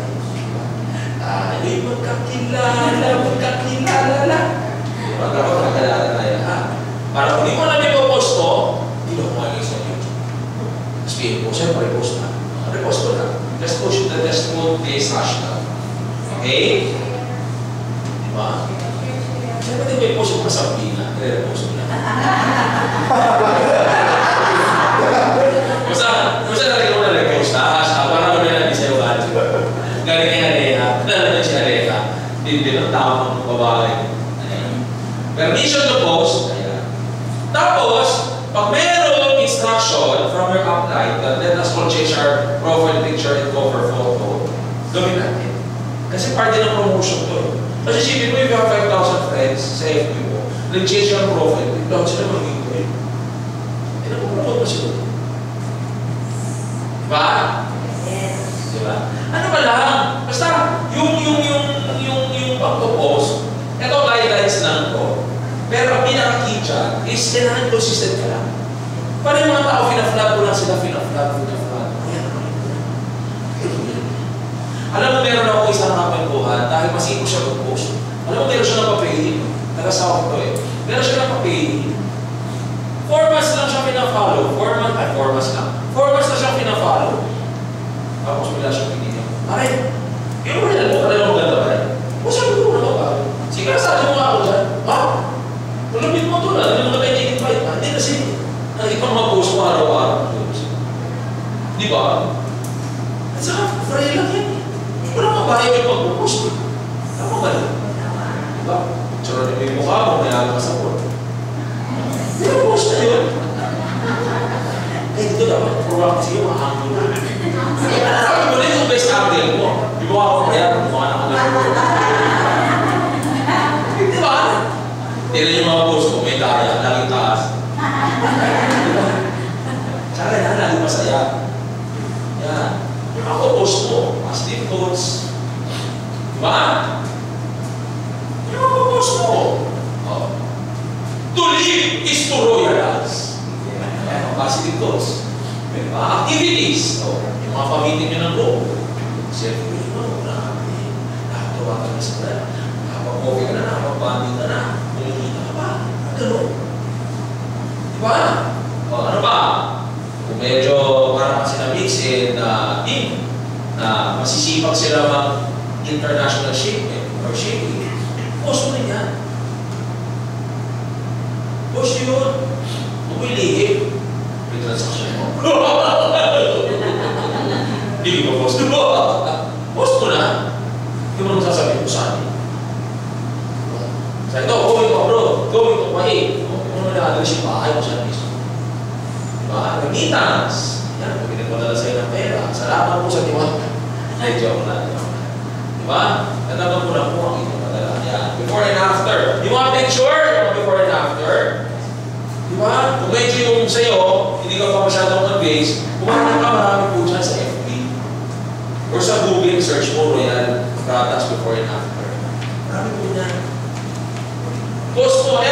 Ay, magkakilala lang. Pagkakilala na yan. Para kung hindi mo alam yung post mo, hindi mo kumagay sa YouTube. Tapos i-post, siyempre repost na. Repost ko na. Just push this hashtag. Okay? Diba? Siyempre din may post yung kasabi na. I-repost mo na. Basta natin ko na repost na. Hashtag, parang mo na natin sa'yo ba? Galing kay Aleha. Nalang si Aleha. Hindi ng tao ng babae. Permission to post. Ayan. Tapos, pag mayroong instruction from your upline that let us all change our profile picture and cover photo, gawin natin. Kasi parte ng promotion to. Kasi isipin mo, if you have 5,000 friends sa FB mo, nag-change yung profile, down sila mag-giveaway. Eh, napupromote mo sila. Diba? Yes. Diba? Ano ba lang? Basta, yung pag-post, ito guidelines lang ko. Pero ang pinaka-key dyan is kailangan consistent ka lang. Para yung mga tao, fina-flag ko lang sila, fina-flag. Ayan, alam mo, meron ako isang nakapagbuhan dahil masiko siya mag-post. Alam mo, meron siya napapay. Nag-asawa ko to eh. Meron siya napapay. 4 months lang siya pina-follow. 4 months na siya pina-follow. Tapos wala siya pinili. Aray, yung wala mo, maganda ba rin? O sabi ko, wala ba? Sige, kasali mo nga ako dyan. Ha? Malapit mo ito na. Hindi mo na kayo invite. Hindi kasi nakikita mga post mo araw-araw. Di ba? At saka, free lang yan. Walang mabayag yung mag-post. Tama ba yun? Di ba? Tsura niyo yung mukha mo, mayroon ka sa board. Pero post na yun. Eh, dito dapat program kasi yung mahangin na. Sabi mo na yung best angle mo. Di ba ako kaya mukha na ka di ba? Tira yung mga post ko, may kaya, laging taas. Tsaka yan, laging masaya. Yan. Ako post mo, positive thoughts. Di ba? Yung ako post mo. Oh. To live is to royalize. Positive thoughts. May mga activities. Oh. Yung mga pamitin nyo ng loob. Siyempre, nakatawa ka na sa plan. Nakapag-coffee ka na, nakapag-banding ka na. Kumikita ka pa. Ganun. Diba? O, ano pa? Kung medyo parang kasi na-mix team na masisipag sila mag-international shipment or shipping, post mo rin yan. Post yun. Kung may lihip, may transaction mo. Hindi ko post. Post mo na. Hindi mo nang sasabihin ko saan. Sa ito, going to abroad, going to Kuwait. Kung ano na-address yung bahay mo siya mismo. Diba? Remittance. Yan, kung pinagpadala sa'yo ng pera. Salamat po sa tiwa. Ay, joke na. Diba? Natagal ko na po ang ito padala. Yan. Before and after. Di ba picture? Before and after. Diba? Kung medyo yung sa'yo, hindi ka pa masyadong mag-base, kumakas ka marami po dyan sa FB. Or sa Google, search mo Royal Products before and after. Marami po dyan. Post mo,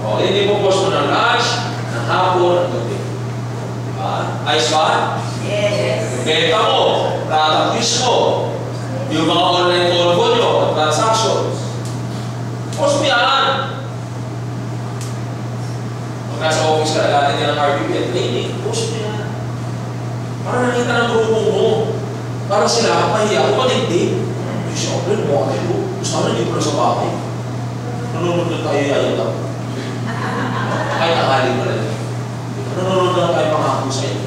o, hindi mo post mo ng lunch, ng hapon, ng gabi. Diba? Ayos ba? Yes. Yung benta mo, product use mo, yung mga online call mo nyo, transactions. Post mo yan. Pag nasa office ka, nagatin niya ng RBP at training, post mo yan. Para nakita ng grupo mo. Para sila, mahiya ko, hindi. Yung siyempre, mo ito. Gusto naman, hindi ko na sa bahay. Nanonood na tayo yayan lang. Kahit nakali mo lang. Nanonood na tayo pangako sa iyo.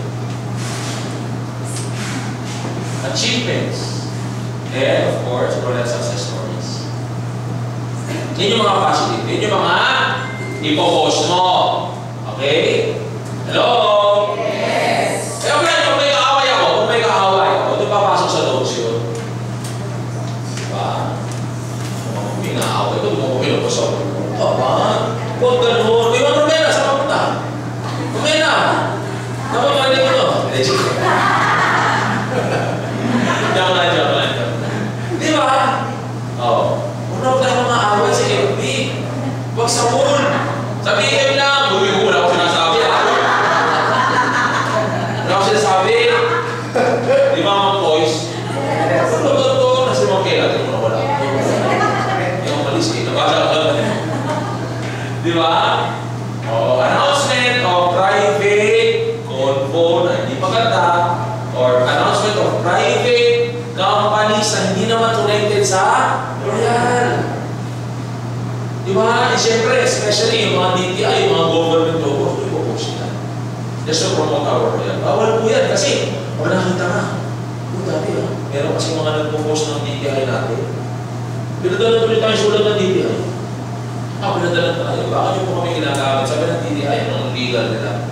Achievements. And of course, products success stories. Yan yung mga positive. Yan yung mga ipopost mo. Okay? Hello? Yes. Eh, okay, kung may kaaway ako, kung may kaaway ako, doon papasok sa notes yun. Diba? Kung may naaway ko, doon ko pinapasok. Aba, huwag ganun. May mga Romena, saan mapunta? Romena! Napapagaling ko to. Diyan lang. Di ba? Oo. Huwag na tayo mga away sa FB. Huwag sa moon. Sabihin lang. Uy, wala ko sinasabi. Wala ko sinasabi. Di ba mga boys? Ano ba ito? Nasa mga kailan? Hindi mo na wala. Yung malis eh. Nabasa ka. Di ba? Announcement of private convo na hindi maganda or announcement of private companies na hindi naman connected sa Royal. Di ba? Eh, siyempre, especially yung mga DTI, yung mga government logos, ipopost nila. Just to promote our Royal. Bawal po yan kasi pag nakita nga, dati meron kasi mga nagpo-post ng DTI natin. Pinadala tuloy tayo sulat ng DTI. Pinadala tayo. Bakit yung po kami ginagamit? Sabi ng DTI, anong legal nila?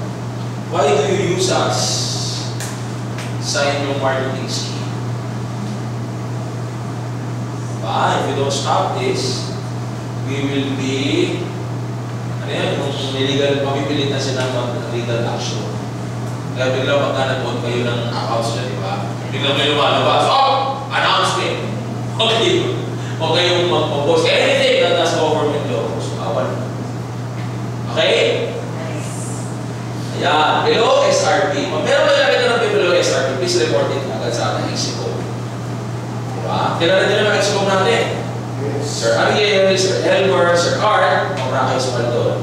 Why do you use us sa inyong marketing scheme? If we don't stop this, we will be, ano yan, yung illegal, mapipilit na sila mag-legal action. Kaya bigla pagka nag-on kayo ng accounts nyo, di ba? Bigla kayo lumalabas, announcement! Okay. O kayong mag-post anything that has government logos. Bawal. Okay? Ayan. Below SRP. Kung meron ba nakita ng below SRP, please report it agad sa ating Exicom. Diba? Kilala din naman Exicom natin. Sir Ariel, Sir Elmer, Sir Art, mga kayo sa doon.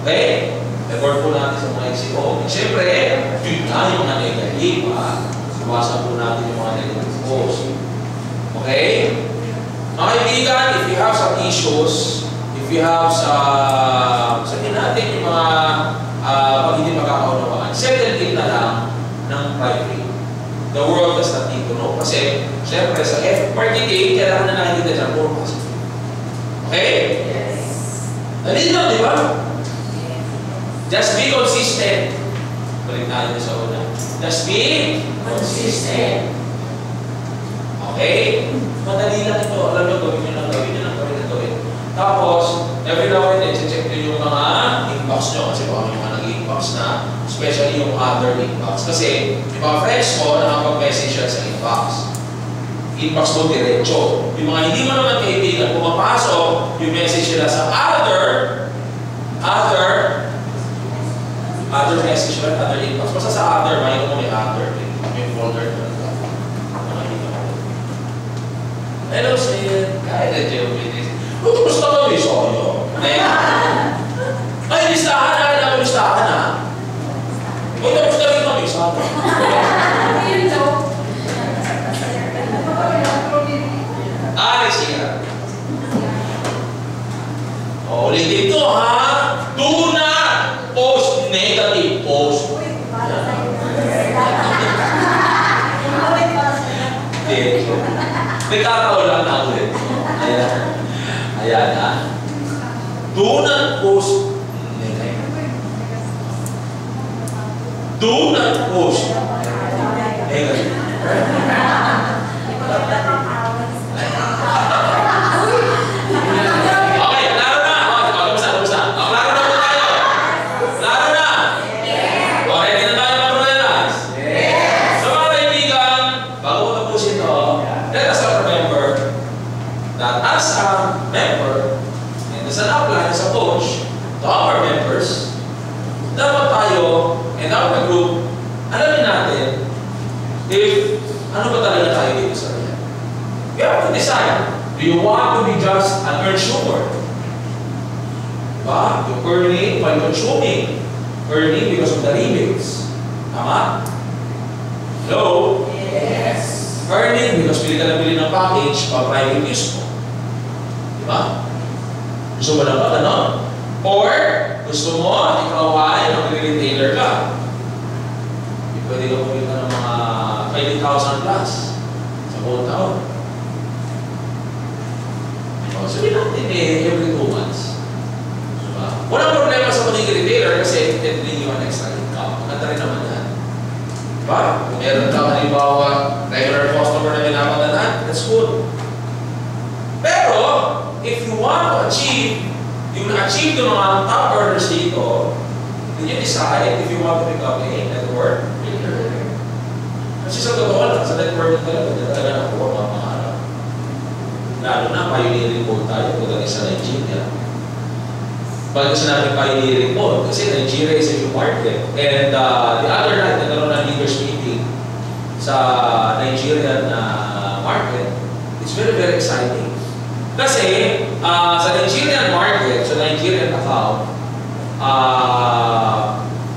Okay? Report po natin sa mga Exicom. Siyempre, yun na yung mga negative. Iwasan po natin yung mga negative posts. Okay? Mga kaibigan, if you have some issues, if you have sabihin natin yung mga pag hindi magkakaunawaan, settle it na lang ng private. The world does not need to know. Kasi, syempre, sa marketing, kailangan na nakikita dyan puro positive. Okay? Yes. Nalito, di ba? Just be consistent. Balik tayo sa una. Just be Consistent. okay? Madali lang ito. Alam nyo, gawin nyo lang, gawin nyo lang, gawin nyo, gawin. Tapos, every now and then, check nyo yung mga inbox nyo. Kasi baka yung mga nag-inbox na, especially yung other inbox. Kasi, yung mga friends mo, nakapag-message yan sa inbox. Inbox mo diretso. Yung mga hindi mo naman kaibigan, pumapasok, yung message nila sa other message ba? Other inbox. Basta sa other, may other. May folder na ito. Hello, sir. Kaya na dyan, bilis. Kumusta ka, Miss Oyo? Ay, listahan na. Kailangan ko listahan na. Uy, tapos na rin kami. Sama. Siya. O, ulitin ko, ha? Do not post negative post. May kakaulan na ulit. Ayan, ha? Do not post negative. Do not post negative. Okay, laro na. Kamusta? Laro na po tayo. Laro na. Okay, hindi na tayo mag-realize. So mga kaibigan, bago ko tapusin ito, let us all remember that as a member and as an upline, as a coach, to our members, dapat tayo and our group, alamin natin if ano ba talaga tayo dito sa kanya. We have to decide. Do you want to be just an consumer? Diba? You're earning by consuming. Earning because of the rebates. Tama? Hello? Yes. Earning because pili ka na pili ng package pa private use mo. Diba? Gusto mo lang ba ganon? Or gusto mo, ikaw ay mag-retailer ka. Pwede ka pumili ka ng mga 50,000 plus sa buong taon. Sabihin natin every 2 months. Diba? Walang problema sa magiging retailer kasi it bring you an extra income. Maganda rin naman yan. Diba? Kung meron ka halimbawa regular customer na pinapadanan, that's good. Pero, if you want to achieve yung ng mga top earners dito, then you decide if you want to become a network builder. Kasi sa totoo lang, sa network talaga nakuha mga pangarap. Lalo na pioneering mode tayo pagdating sa Nigeria. Bakit sinabi pioneering mode? Kasi Nigeria is a new market. And the other night, nagkaroon ng leaders meeting sa Nigerian market. It's very, very exciting. Kasi sa Nigerian market, sa Nigerian account,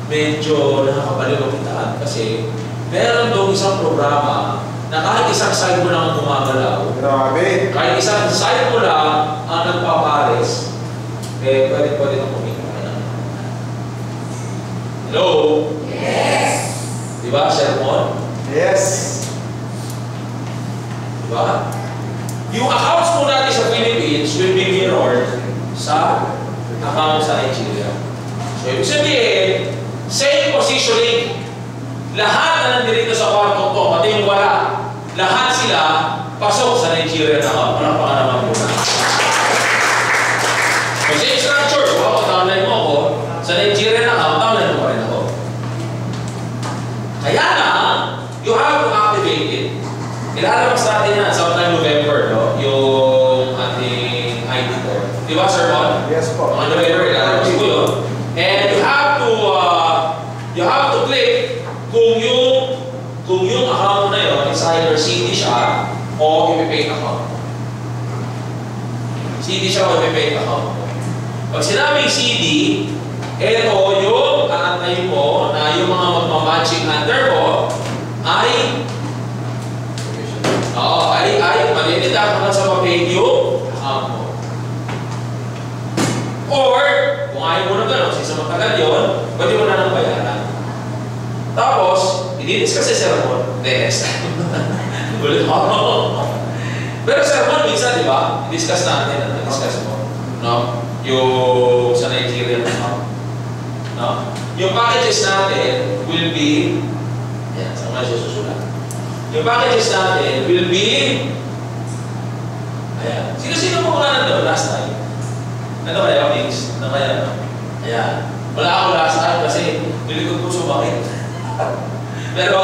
medyo nakakabaliw ang kitaan. Kasi meron doon isang programa na kahit isang side mo lang ang gumagalaw, Grabe. kahit isang side mo lang ang nagpapares, pwede kang kumita ka na. Hello? Yes. Diba, sermon? Yes. Diba? Yung accounts po natin sa Philippines will be mirrored sa account sa Nigeria. So, ibig sabihin, same positioning. Lahat na nandito sa kwarto ko, pati yung wala, lahat sila pasok sa Nigeria na ako. Walang pangalaman muna. So, same structure. Kung ako, downline mo ako, sa Nigeria na ako, downline mo pa rin ako. Kaya na, you have to activate it. Ilalabas natin yan sometime November, no? Yung ating ID code. Di ba, Sir Mon? Yes po. Mga November, ilalabas ko yun. And you have to click kung yung account na yun is either CD siya o ipipaid account. CD siya o ipipaid account. Pag sinabing CD, ito yung aantayin mo na yung mga magmamatching under mo ay maninita ka na sa papaid yung Matagal yun, pwede mo na nang bayaran. Tapos, i-discuss sa sermon, next time. Ulit ako. Pero sermon, minsan, di ba? I-discuss natin, discuss mo. No? Yung sa Nigeria, no? Yung packages natin will be, ayan, sa mga susulat. Yung packages natin will be, ayan. Sino-sino mo muna nandun last time? Ano kaya, Mix? Ano kaya, no? Ayan. Wala ako last time kasi nilikod ko sumakit. Pero,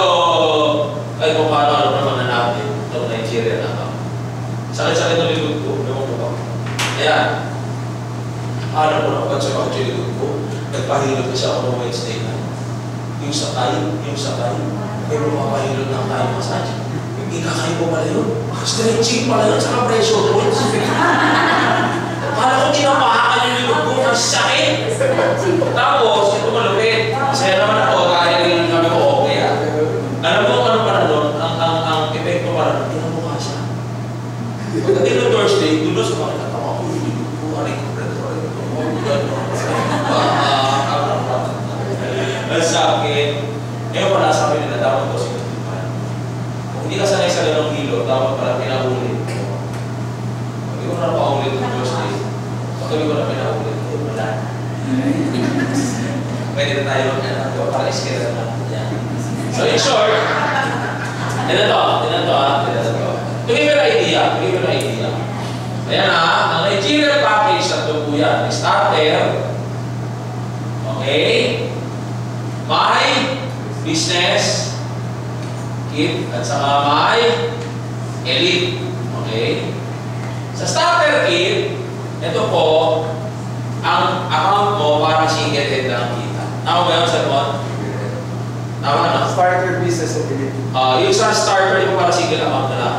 ay kung paano ano naman na natin itong Nigeria na ako. Sakit-sakit ng likod ko. Ewan ko ba? Ayan. Alam ko na kapag sa bakit yung likod ko, nagpahilot kasi ako ng Wednesday na. Yung sakay, may mapapahilot ng tayo massage. Hindi kakayo ko pala yun. Stretching pala yun, saka pressure points. Kala ko tinapahakan yung likod ko, ang sakit. Tapos, ito malupit. Masaya naman ako, kaya rin kami ko okay. Alam mo ano para doon, ang epekto para doon, kinabukasan. Pagdating ng Thursday, doon sa mga katama ko, aray ko, ang sakit. Ngayon pala sabi nila, dapat ko sinutupan. Kung hindi ka sanay sa ganong hilo, dapat pala pinaulit. Hindi ko na paulit ng Thursday. Pagkabi ko na pinaulit, wala. Pwede na tayo mag-anak. Para iskira na. So in short, ito. To give you an idea. Ayan ang Nigerian package na ito po yan. Starter. Okay. May business kit at saka may elite. Okay. Sa starter kit, ito po, ang account mo para single-head lang kita. Tama ba yun, Sir Mon? Tama na? Starter business and elite. Yung sa starter, yung para single account na lang.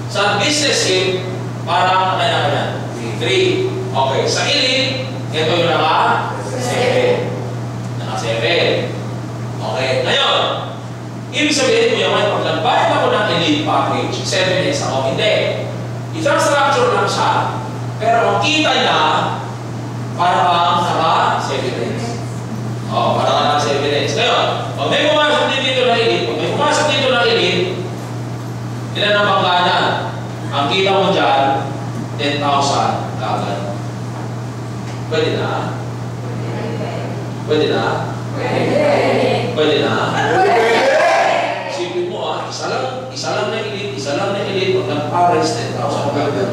Sa business kit, parang kanya-kanya. 3. Okay. Sa elite, ito yung naka-7. Okay. Ngayon, ibig sabihin mo yung pag nagbayad ako ng elite package, 7 days ako. Hindi. Isang structure lang siya, pero ang kita niya, para kang naka-7 days. Para kang naka-7 days. Ngayon, pag may pumasok dito na elite, ilan ang bangga niyan? Ang kita mo dyan, 10,000 kagad. Pwede na? Pwede na? Pwede na? Isipin mo isa lang na elite, pag nag-pares, 10,000 kagad.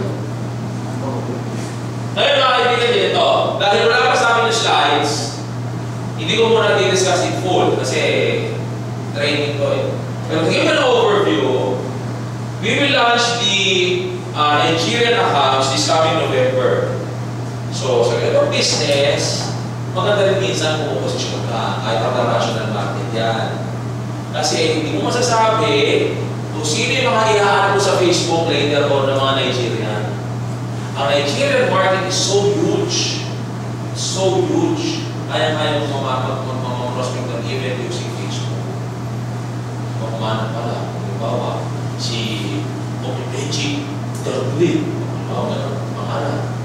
Ngayon mga kaibigan dito, dahil wala pa sa amin yung slides, hindi ko muna di-discuss in full kasi training to eh. Pero to give an overview, we will launch the Nigerian accounts this coming November. So, sa ganitong business, maganda rin minsan pumusisyon ka kahit ang national market yan. Kasi hindi mo masasabi kung sino yung mga ihaan mo sa Facebook later on ng mga Nigerian. Ang Nigerian market is so huge. So huge. Kaya-kaya mo mga prospect ng event using Facebook. Kumanan pala. Halimbawa, si Benji Derblin. Pangalan.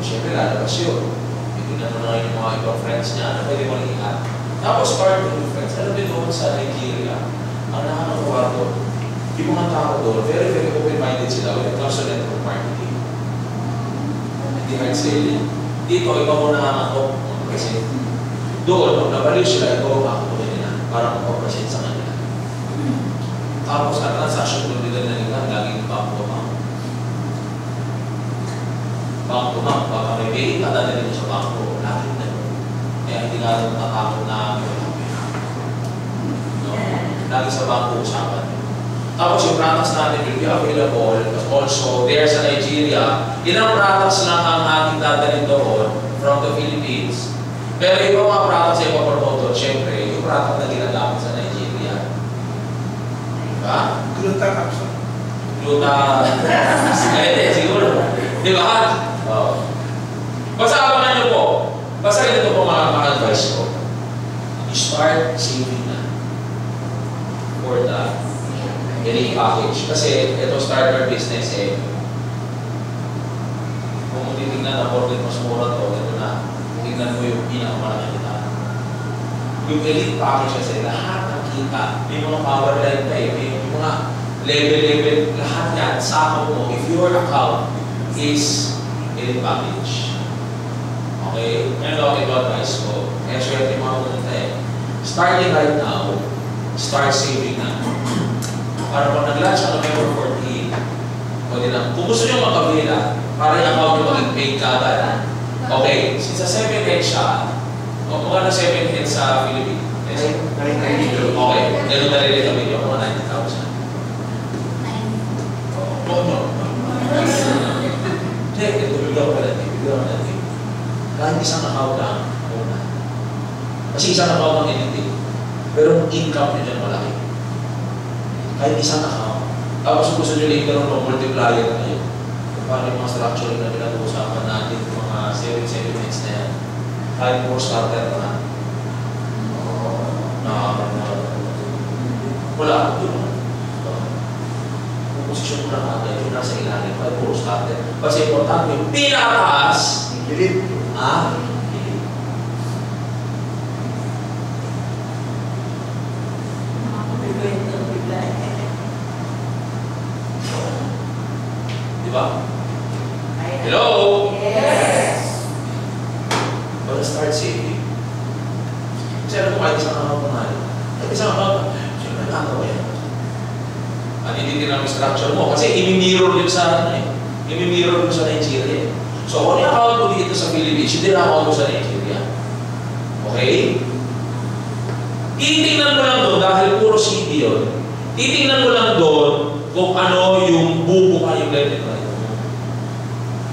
Siyempre, lalabas yun. Tingnan mo na yung mga ibang friends niya na pwede mo lihat. Tapos, part of yung friends, alam din doon sa Nigeria, ang nakakagawa doon, yung mga tao doon, very, very open-minded sila when it comes to network marketing. Hindi hard selling. Dito, ikaw mo nakakatok kasi doon, pag nabaliw sila, ikaw ang makakuha nila para mag-present sa kanila. Tapos, ang transaction doon nila na nila, laging back-to-back. Back-to-back, baka may pay, kada nila sa bangko, laging na. Kaya hindi nga rin natatakot na lagi sa bangko usapan. Tapos yung products natin will be available also there sa Nigeria. Ilang products lang ang ating dadalhin doon from the Philippines. Pero yung mga products ay ipapromote doon, syempre, yung product na ginagamit sa Nigeria. Diba? Gluta capsule. Gluta. Hindi, siguro. Di ba? Basta abangan nyo po. Basta ganito po mga advice ko. You-start saving na for the elite package. Kasi ito starter business eh. Kung titignan na porket mas mura to, ito na. Tignan mo yung pinakamalaki kita. yung elite package kasi lahat ng kita, may mga power line pa eh, may mga level, lahat yan, sa mo, if your account is elite package. Okay? Ngayon ako ito advice ko. Kaya swerte mga pumunta eh. Starting right now, start saving na. Para pag nag-launch ang November 14, pwede na. Kung gusto nyo makabila, para yung account nyo maging paid ka agad. Okay, since sa 7 head siya, o mga na 7 head sa Philippines. Yes. 992. Okay, ganun na rin kami yung mga 90,000. No. Hindi, ito bigyan ko natin. Kahit isang account lang, muna. Kasi isang account ang editing. Pero income nyo dyan malaki. Kahit isang account. Tapos gusto nyo later on multiplier na yun. Paano yung mga structure na pinag-uusapan natin, mga 7 minutes na yan. Kahit more starter na. Wala. Kung posisyon mo lang agad, yung nasa ilalim, kahit more starter. Kasi importante yung pinakataas. Delete. Diba? Hello? Yes. Para start saving. Kasi alam mo kahit isang account pangalan. Kahit isang account, siyempre nakakawa yan. At hindi namin structure mo. Kasi imi-mirror yun sa imi-mirror mo sa Nigeria. So kung yung account mo dito sa Philippines, hindi na account mo sa Nigeria. Okay? Titingnan mo lang doon, dahil puro CD yun, titingnan mo lang doon kung ano yung bubuka yung left and right.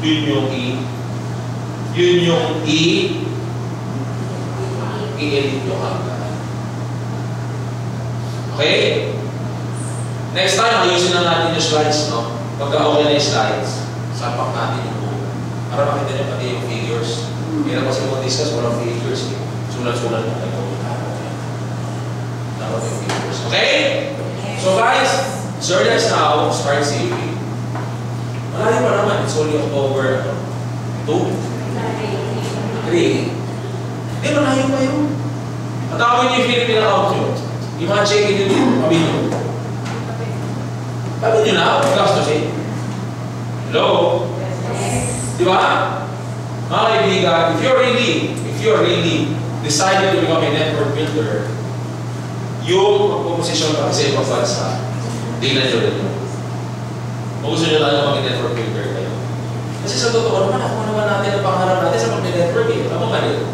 Yun yung i-edit nyo agad. Okay? Next time, ayusin na natin yung slides, no? Pagka okay na yung slides, sapak natin yung buo. Para makita nyo pati yung figures. Hindi na kasi mo discuss, walang figures. Sulat-sulat mo kayo. Dapat yung figures. Okay? So guys, as early as now, start saving. Malayo pa naman, it's only October 2, 3. Hindi, malayo pa yun. Matawin niyo yung Philippine account nyo. Yung mga check-in nyo dito, kami nyo. Kami nyo na, gastos eh. Hello? Di ba? Mga kaibigan, if you're really decided to become a network builder, yung pagpuposisyon pa sa ibang bansa, tingnan nyo rin yun. Kung gusto nyo lang maging network builder kayo. Kasi sa totoo naman, ako naman natin ang pangarap natin sa mag-network eh. Tama ba rin?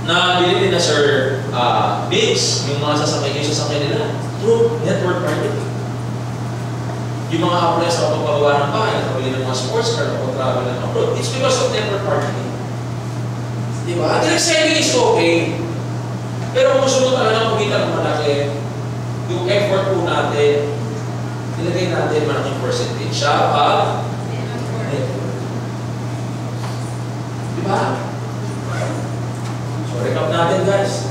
Na bilhin na Sir Biggs, yung mga sasakay nila, through network marketing. Yung mga apply sa pagpagawa ng bahay, nakabili ng mga sports car, pag-travel ng abroad, it's because of network marketing. Diba? Direct selling is okay. Pero kung gusto mo talaga kumita ng malaki, yung effort po natin, nilagay natin malaking percentage siya pag network. Diba? So, recap natin guys.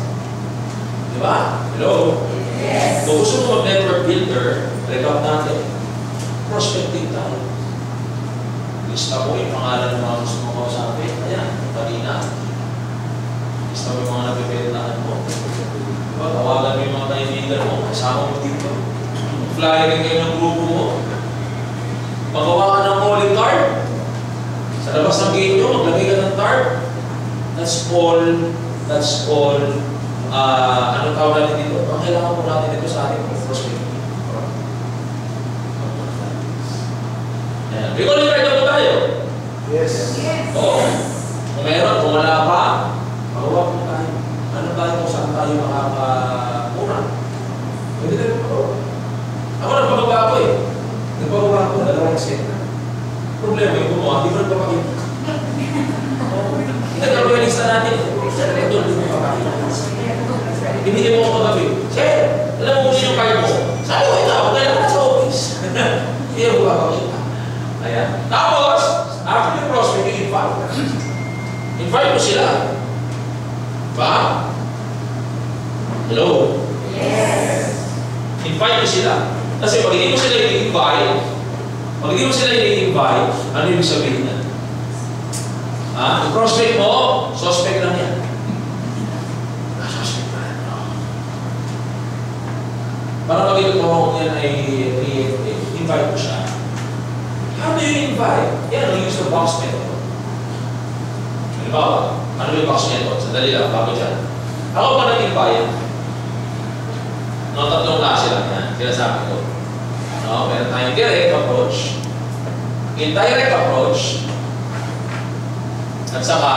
Diba? Hello? Yes. Kung gusto mo mag-network builder, recap natin. Prospecting tayo. Lista mo yung pangalan ng mga gusto mo kausapin. Ayan, kanina. Lista mo yung mga nabibentahan mo. Diba? Tawagan mo yung mga kaibigan mo. Kasama mo dito. Flyer kayo ng grupo mo. Pagawa ka ng calling card. Sa labas ng gate nyo, maglagay ka ng card. That's all, ano tawag natin dito? Ang kailangan po natin ito sa ating prospecting. Ayan. Recalling card na po tayo. Yes. Oo. Kung meron, kung wala pa, magawa po tayo. Ano tayo kung saan tayo makapamura? Pwede tayo magawa. Ako nagpapagawa ako eh. Nagpapagawa ako, dalawang set na. Problema yung gumawa, di mo nagpapakita. Nag-organista natin. Sir, ito, di mo nagpapakita. Binigyan mo ako kagabi. Sir, alam mo kung yung card mo? Sabi ko, ito, kaya ka sa office. Hindi mo papakita. Ayan. Tapos, after the prospect, you invite. Invite mo sila. Ba? Hello? Yes. Invite mo sila. Kasi pag hindi mo sila i-invite, ano yung sabihin niya? Yung prospect mo, suspect lang yan. Suspect na Para pag ito yan ay invite mo siya. How do you invite? Yan, we use the box method. Halimbawa, ano yung box method? Sandali lang, bago dyan. Ako pa nag-invite. No, tatlong klase lang yan. Sinasabi ko. No, meron tayong direct approach, indirect approach, at saka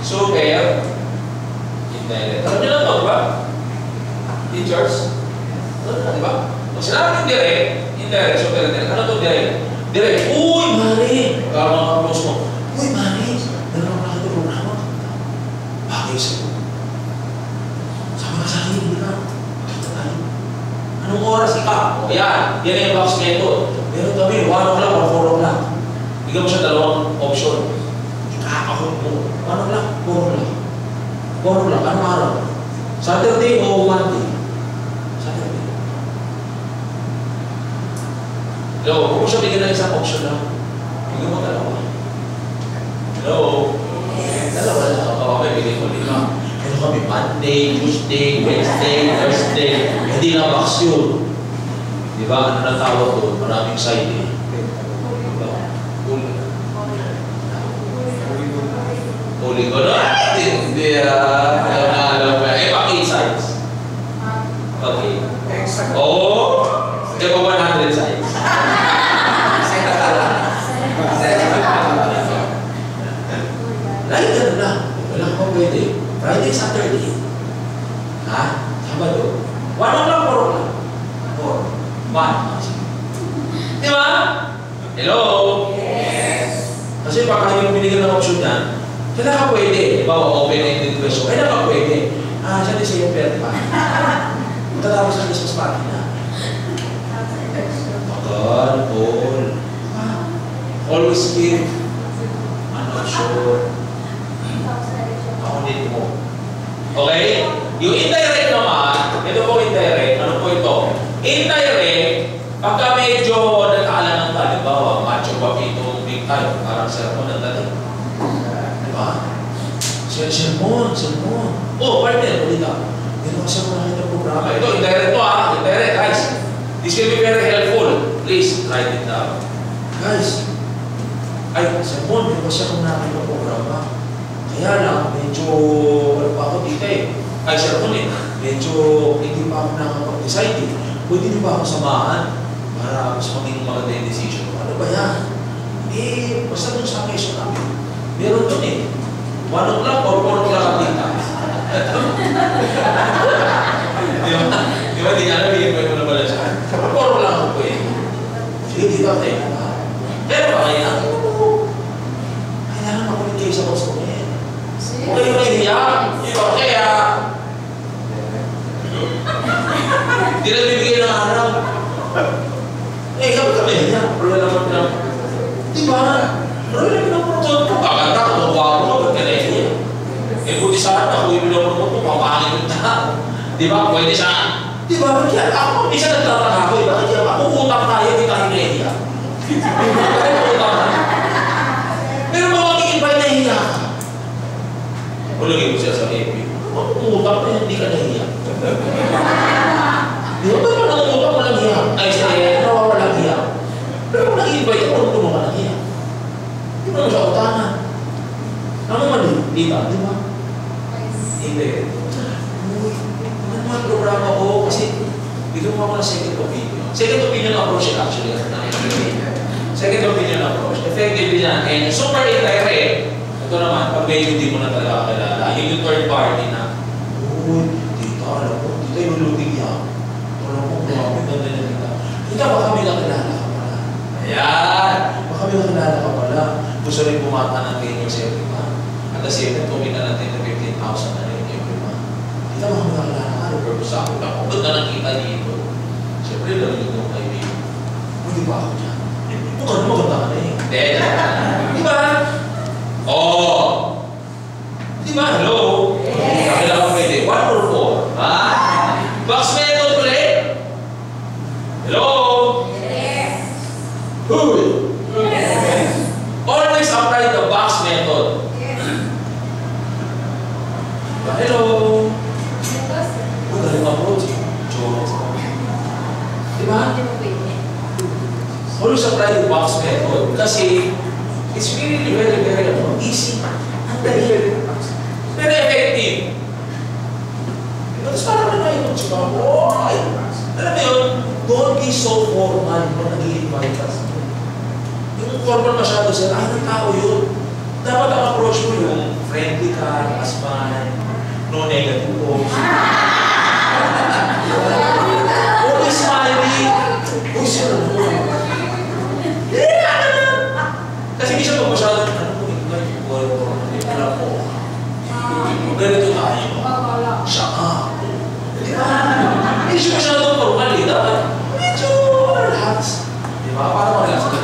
super indirect. Alam niyo na ito, di ba? Teachers? Alam niyo na, di ba? Kung sinabi yung direct, indirect, super indirect. Ano ito direct? Direct. Uy, Mari! Kaya mga approach mo. Uy, Mari! Meron ako nakita programa. Bagay sa'yo. Sabi ka sa akin, hindi ka. Makita tayo. Anong oras ika? O yan. Yan yung box method. Meron kami, 1 o'clock or 4 o'clock. Bigyan mo siya dalawang option. Ikakahon mo. 1 o'clock, 4 o'clock. 4 o'clock, anong araw? Saturday o Monday? Saturday. Hello, kung mo siya bigyan ng isang option lang, bigyan mo dalawa. Hello? Dalawa lang. Okay, bigyan mo lima. Meron kami Monday, Tuesday, Wednesday, Thursday. Hindi na box yun. Di ba? Ano na tawag doon? Maraming side eh. Diba? Polygon. Hindi alam mo. Eh, paki sides. Paki. Oo. Hindi pa 100 sides. Right, ganun lang. Wala ka pa pwede. Friday, Saturday. Ha? Sabado. 1 o'clock, 4 o'clock. 1. Di ba? Hello? Yes. Kasi baka yung binigyan ng option yan, kailan ka pwede. Di ba? Open-ended question. Kailan ka pwede? Siya December pa. Matatapos ang Christmas party na. Bagal, all. Always give. I'm not sure. Paunin mo. Okay? Yung indirect naman, ito po indirect. Ano po ito? Indirect, pagka medyo nagkaalangan ka, halimbawa, macho papito, big time, parang sermon ang dali. Diba? Sermon. Oh, partner, ulit ka. Meron kasi ako nakita programa. Ito, indirect to ha. Indirect, guys. This will be very helpful. Please, write it down. Guys, sermon, meron kasi ako nakita programa. Kaya lang, medyo, ano pa ako dito eh. Sermon eh. Medyo, hindi pa ako nakapag-decide eh. Pwede niyo ba ako samahan para mas maging maganda yung decision ko? Ano ba yan? Eh, basta dun sa question namin. Meron dun eh. 1 o'clock or 4 o'clock ang dita. Di ba? Di alam, i-invite mo na pala siya. 4 o'clock ako eh. Sige, dito ako eh. Pero ba kaya? Kailangan makulit kayo sa boss ko eh. Huwag kayo nahihiya. Iba kaya. Hindi na bibigay ng araw. Kapag kami, wala naman na. Diba? Wala naman ng promote ko. Kaganda ka, mawawa mo, ba't ka nahihiya? Buti sana, kung yung promote mo, papangin yung tao. Diba? Pwede siya. Diba? Bakit ako, isa nagtataka ko, bakit yan? Ako utang tayo, di tayo nahihiya. Bakit utang na? Pero ba mag-i-invite nahihiya ka? Ulagay mo siya sa AP. Utang na, hindi ka nahihiya. Di ba ba nangungutang walang hiya? Nawawalang hiya. Pero kung nag-invite ako, puno ka ng hiya. Di ba naman siya utangan? Ano mali? Di ba? Di ba? Hindi. Ano naman programa ko? Kasi bigyan mo ako ng second opinion. Second opinion approach actually. Second opinion approach. Effective yan. And super indirect. Ito naman, pag may hindi mo na talaga kakilala. Yung third party na, uy, dito, alam ko, dito yung luluting yan. Alam ko, grabe, ganda na dito. Dito, baka may nakilala ka pala. Ayan! Baka may nakilala ka pala. Gusto rin bumata ng ganyan sa every month. At the same time, kumita natin na 15,000 na rin every month. Dito, baka may nakilala ka. Pero sa ako lang, kung ganda nakita dito. Siyempre, lalagyan mo kaibigan. Hindi ba ako dyan? Maganda ka na eh. Di ba? Oh! Di ba? Hello? Yes. Kakila ko pwede. 1 or 4? Ha? Box method ulit? Hello? Yes. Who? Yes. Always apply the box method. Yes. Hello? Galing approach. sa private box method kasi it's really very, very easy. Ang dali. Very effective. Tapos parang na yun, siya, boy! Alam mo yun, don't be so formal kung nag-i-invite ka. Yung formal masyado sila, ay, ng tao yun. Dapat ang approach mo yung friendly ka, as fine, no negative talks. Always smiling. Uy, sila mo. Kasi hindi siya masyado, ano po, alam mo, ganito tayo. Siya ka. Hindi siya masyadong formal eh. Dapat medyo relax. Di ba? Para mag-relax ka.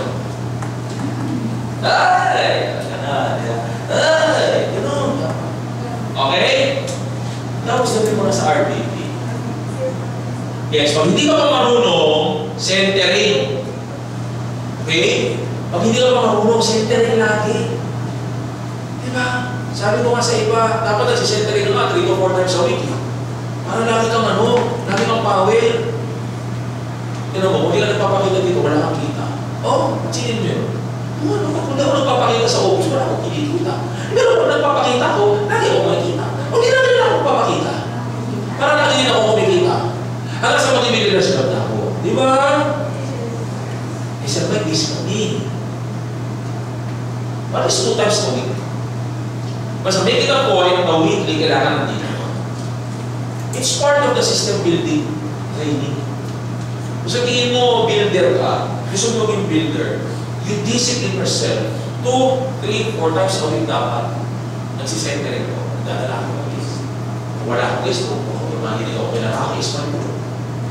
Ay! Ay! Ganun. Okay? Tapos sabi mo na sa RBP. Yes, pag hindi ka pa marunong, centering. Okay? Pag hindi ka pa marunong, centering lagi. Diba? Sabi ko nga sa iba, dapat nagsisentering ka 3 to 4 times a week. Para lagi kang lagi kang power. Tinan mo, kung hindi ka nagpapakita dito, wala kang kita. Oh, sinin mo yun. Kung di ako nagpapakita sa office, wala akong kinikita. Pero kung nagpapakita ko, lagi ako makikita. Kung di na ako papakita, para lagi din ako kumikita. Hanggang sa mag-ibig na siya na ako. Di ba? Isa ba, this morning. What is 2 times a week? Basta make it a point na weekly kailangan nandito. It's part of the system building training. Kung sa tingin mo, builder ka, gusto mo maging builder, you discipline yourself 2, 3, 4 times a week dapat. Nagsisentering ko, dadala ko ng list. Kung wala akong list, kung mahinig ako pinakakis man ko.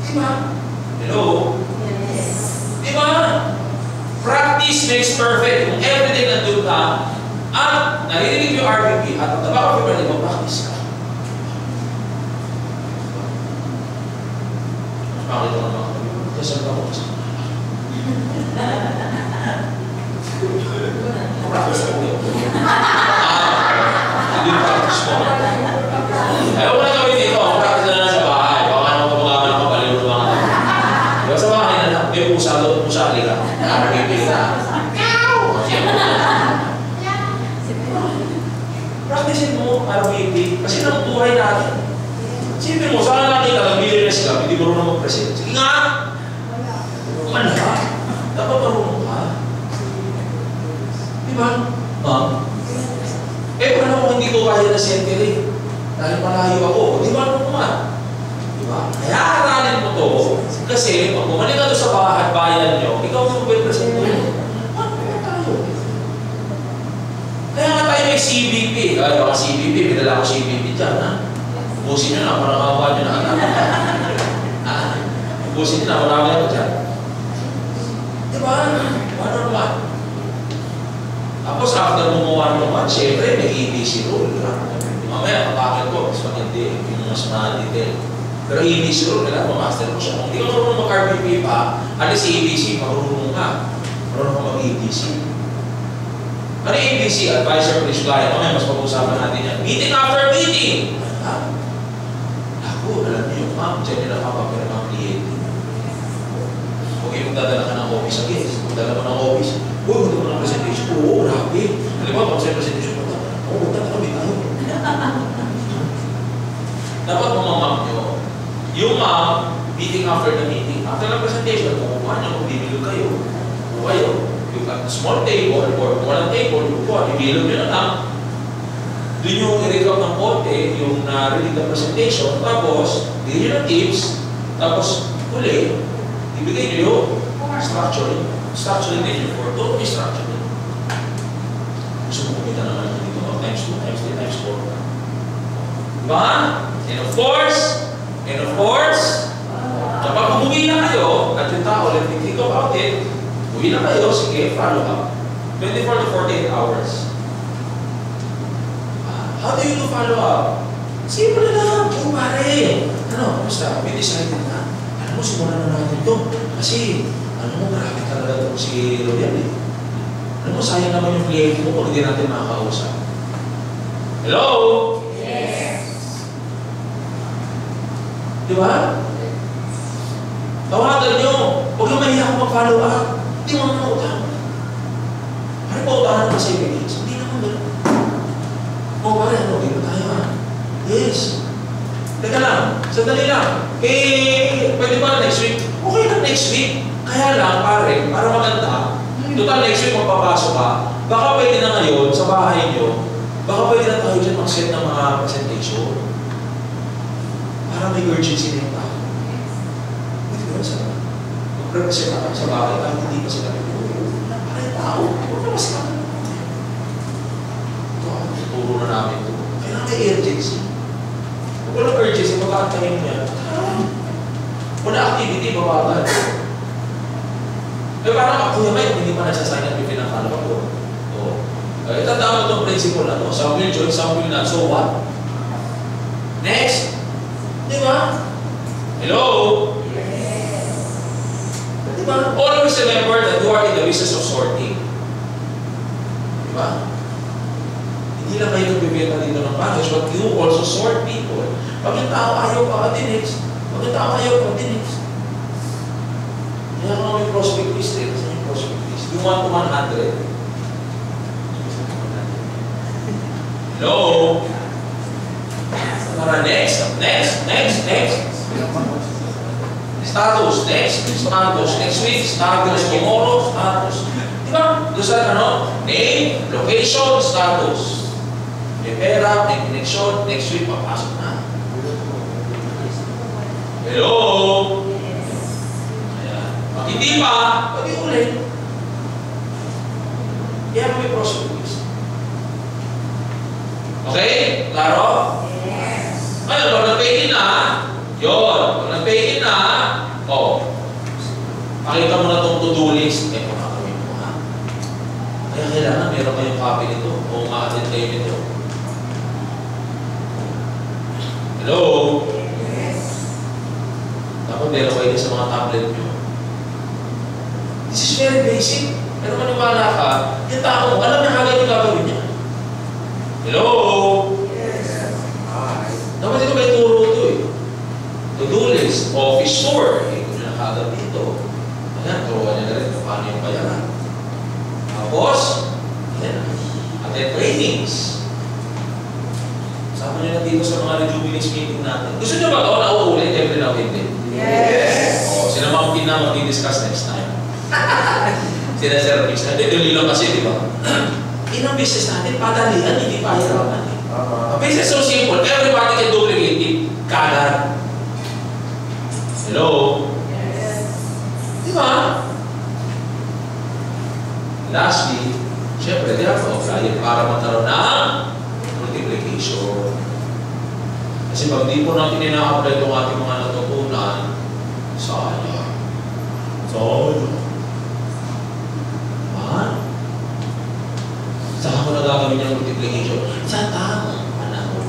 Diba? Hello? Yes. Diba? Practice makes perfect. Kung everyday nandun ka, at narinig yung RBP at ang tabaka ko pwede mag-practice ka. Bakit ako naman? Kasi ang ako kasi. Practice ako yun. Hindi practice mo. Ayaw ko na gawin dito. Practice na lang sa bahay. Baka naman kumakaman ako paliw ng mga tao. Diba sa bahay na lang, may pusali ka. RBP ka. Practicein mo, RBP, kasi nang buhay natin. Sipin mo, saan nakita, nag-millionaires ka, hindi mo rin mag-present. Sige nga! Wala ka. Dapat marunong ka. Diba? Ma'am? Paano kung hindi ko kaya na centering? Dahil malayo ako. Di ba ano naman? Diba? Kaya aralin mo to, kasi pag bumalik ka doon sa bayan nyo, ikaw mo mag-present mo yun. Kaya nga tayo may CBP. Kaya baka CBP, pinala ko CBP dyan, ha? Ubusin nyo na, parang kawa nyo na anak. Ubusin nyo na, marami ako dyan. Diba? Ano naman? Tapos after gumawa naman, syempre may ABC rule. Mamaya, kapakit ko, mas maganda yung mas mahal detail. Pero ABC rule, kailangan ma-master mo siya. Kung hindi ka marunong mag-RBP pa, at least ABC, marunong ka. Marunong ka mag-ABC. Ano yung ABC? Advisor, please client. Okay, mas pag-usapan natin yan. Meeting after meeting! Ako, alam niyo, ma'am, dyan nila kapag ng kliyente. Huwag yung magdadala ka ng office again. Magdala mo ng office. Uy, magdala mo ng presentation. Oo, grabe. Alam mo, pag sa presentation mo, oo, magdala kami tayo. Dapat mga ma'am nyo, yung ma'am, meeting after the meeting, after the presentation, kung nyo, kung bibilo kayo, kung kayo, you've got a small table or walang table, ibilog nyo na lang. Doon yung i-recap ng konti, yung narinig na presentation, tapos, bigyan nyo ng tips, tapos, uli, ibigay nyo yung structuring. Structuring din yung for totally structuring. Gusto mo kumita naman dito, times 2, times 3, times 4. Diba? And of course, kapag umuwi na kayo, at yung tao, let me think about it, uwi na kayo, sige, follow up. 24 to 48 hours. How do you do follow up? Simple lang. Oh, pare. Ano, basta, we decided na. Alam mo, simulan na natin ito. Kasi, ano mo, grabe talaga ito si Royal eh. Alam mo, sayang naman yung kliyente mo kung hindi natin makakausap. Hello? Yes. Di ba? Tawagan nyo. Huwag yung mahiya kung mag-follow up. Hindi mo naman utang. Ano pa utahan naman sa ibigis? Hindi naman gano'n. O pare, ano, hindi ba tayo ha? Yes. Teka lang, sandali lang. Pwede ba next week? Okay lang next week. Kaya lang, pare, para maganda, total next week magpapasok ka, baka pwede na ngayon sa bahay nyo, baka pwede na tayo dyan mag-set ng mga presentation. Para may urgency na yung tao. Hindi ko sa mag-represent ako sa bahay kahit hindi pa sila para yung tao. Huwag na mas naman. Ito, tuturo na namin ito. Kailangan may urgency. Kung walang urgency, magkakantayin niya. Wala activity, babagal. Eh parang ako naman, hindi pa nagsasign up yung pinakala ko. Tatama itong principle na ito. Some will join, some will not. So what? Next! Di ba? Hello? Yes. Di ba? Always remember that you are in the business of sorting. Di ba? Hindi lang kayo nagbibenta dito ng package, but you also sort people. Pag yung tao ayaw pa ka-dinix, pag yung tao ayaw pa-dinix. Kaya kung may prospect list eh, kasi yung prospect list. You want to 100. Hello? Para next. Status, next. Next week, status. Tomorrow, status. Diba? Doon sa name, location, status. May pera, may connection, next week, papasok na. Hello? Ayan. Pag hindi pa, pwede ulit. Kaya may prospect list. Okay? Klaro? Yes. Ngayon, pag nag-pay-in na, yun. Pag nag-pay-in na, pakita mo na itong to-do list. Eh, makakawin mo ha. Kaya kailangan meron kayong copy nito o ma-attend kayo nito. Hello? Yes. Dapat meron kayo sa mga tablet nyo. This is very basic. Pero maniwala ka, yung tao, alam niya kagad yung gagawin niya. Hello? Yes. Dapat ito may turo ito eh. To-do list, office tour. Eh, kung na kagad dito. Ayan, turuan niya na rin kung paano yung bayaran. Tapos, ayan, attend trainings. Sama niyo na dito sa mga rejuvenation meeting natin. Gusto niyo ba ito? Nauulit every now and then? Yes. O, sila mga pina mag-discuss next time. Sina-service na. Dito lang kasi, di ba? Inang business natin, padalihan, hindi pahirapan eh. A business so simple, everybody can duplicate it. Kagad. Hello? Yes. Di ba? Lastly, syempre, di have to apply it para magkaroon ng multiplication. Kasi pag di po natin ina-apply itong ating mga natutunan, sayang. Saan ko na gagawin yung multiplication? Sa tamang panahon.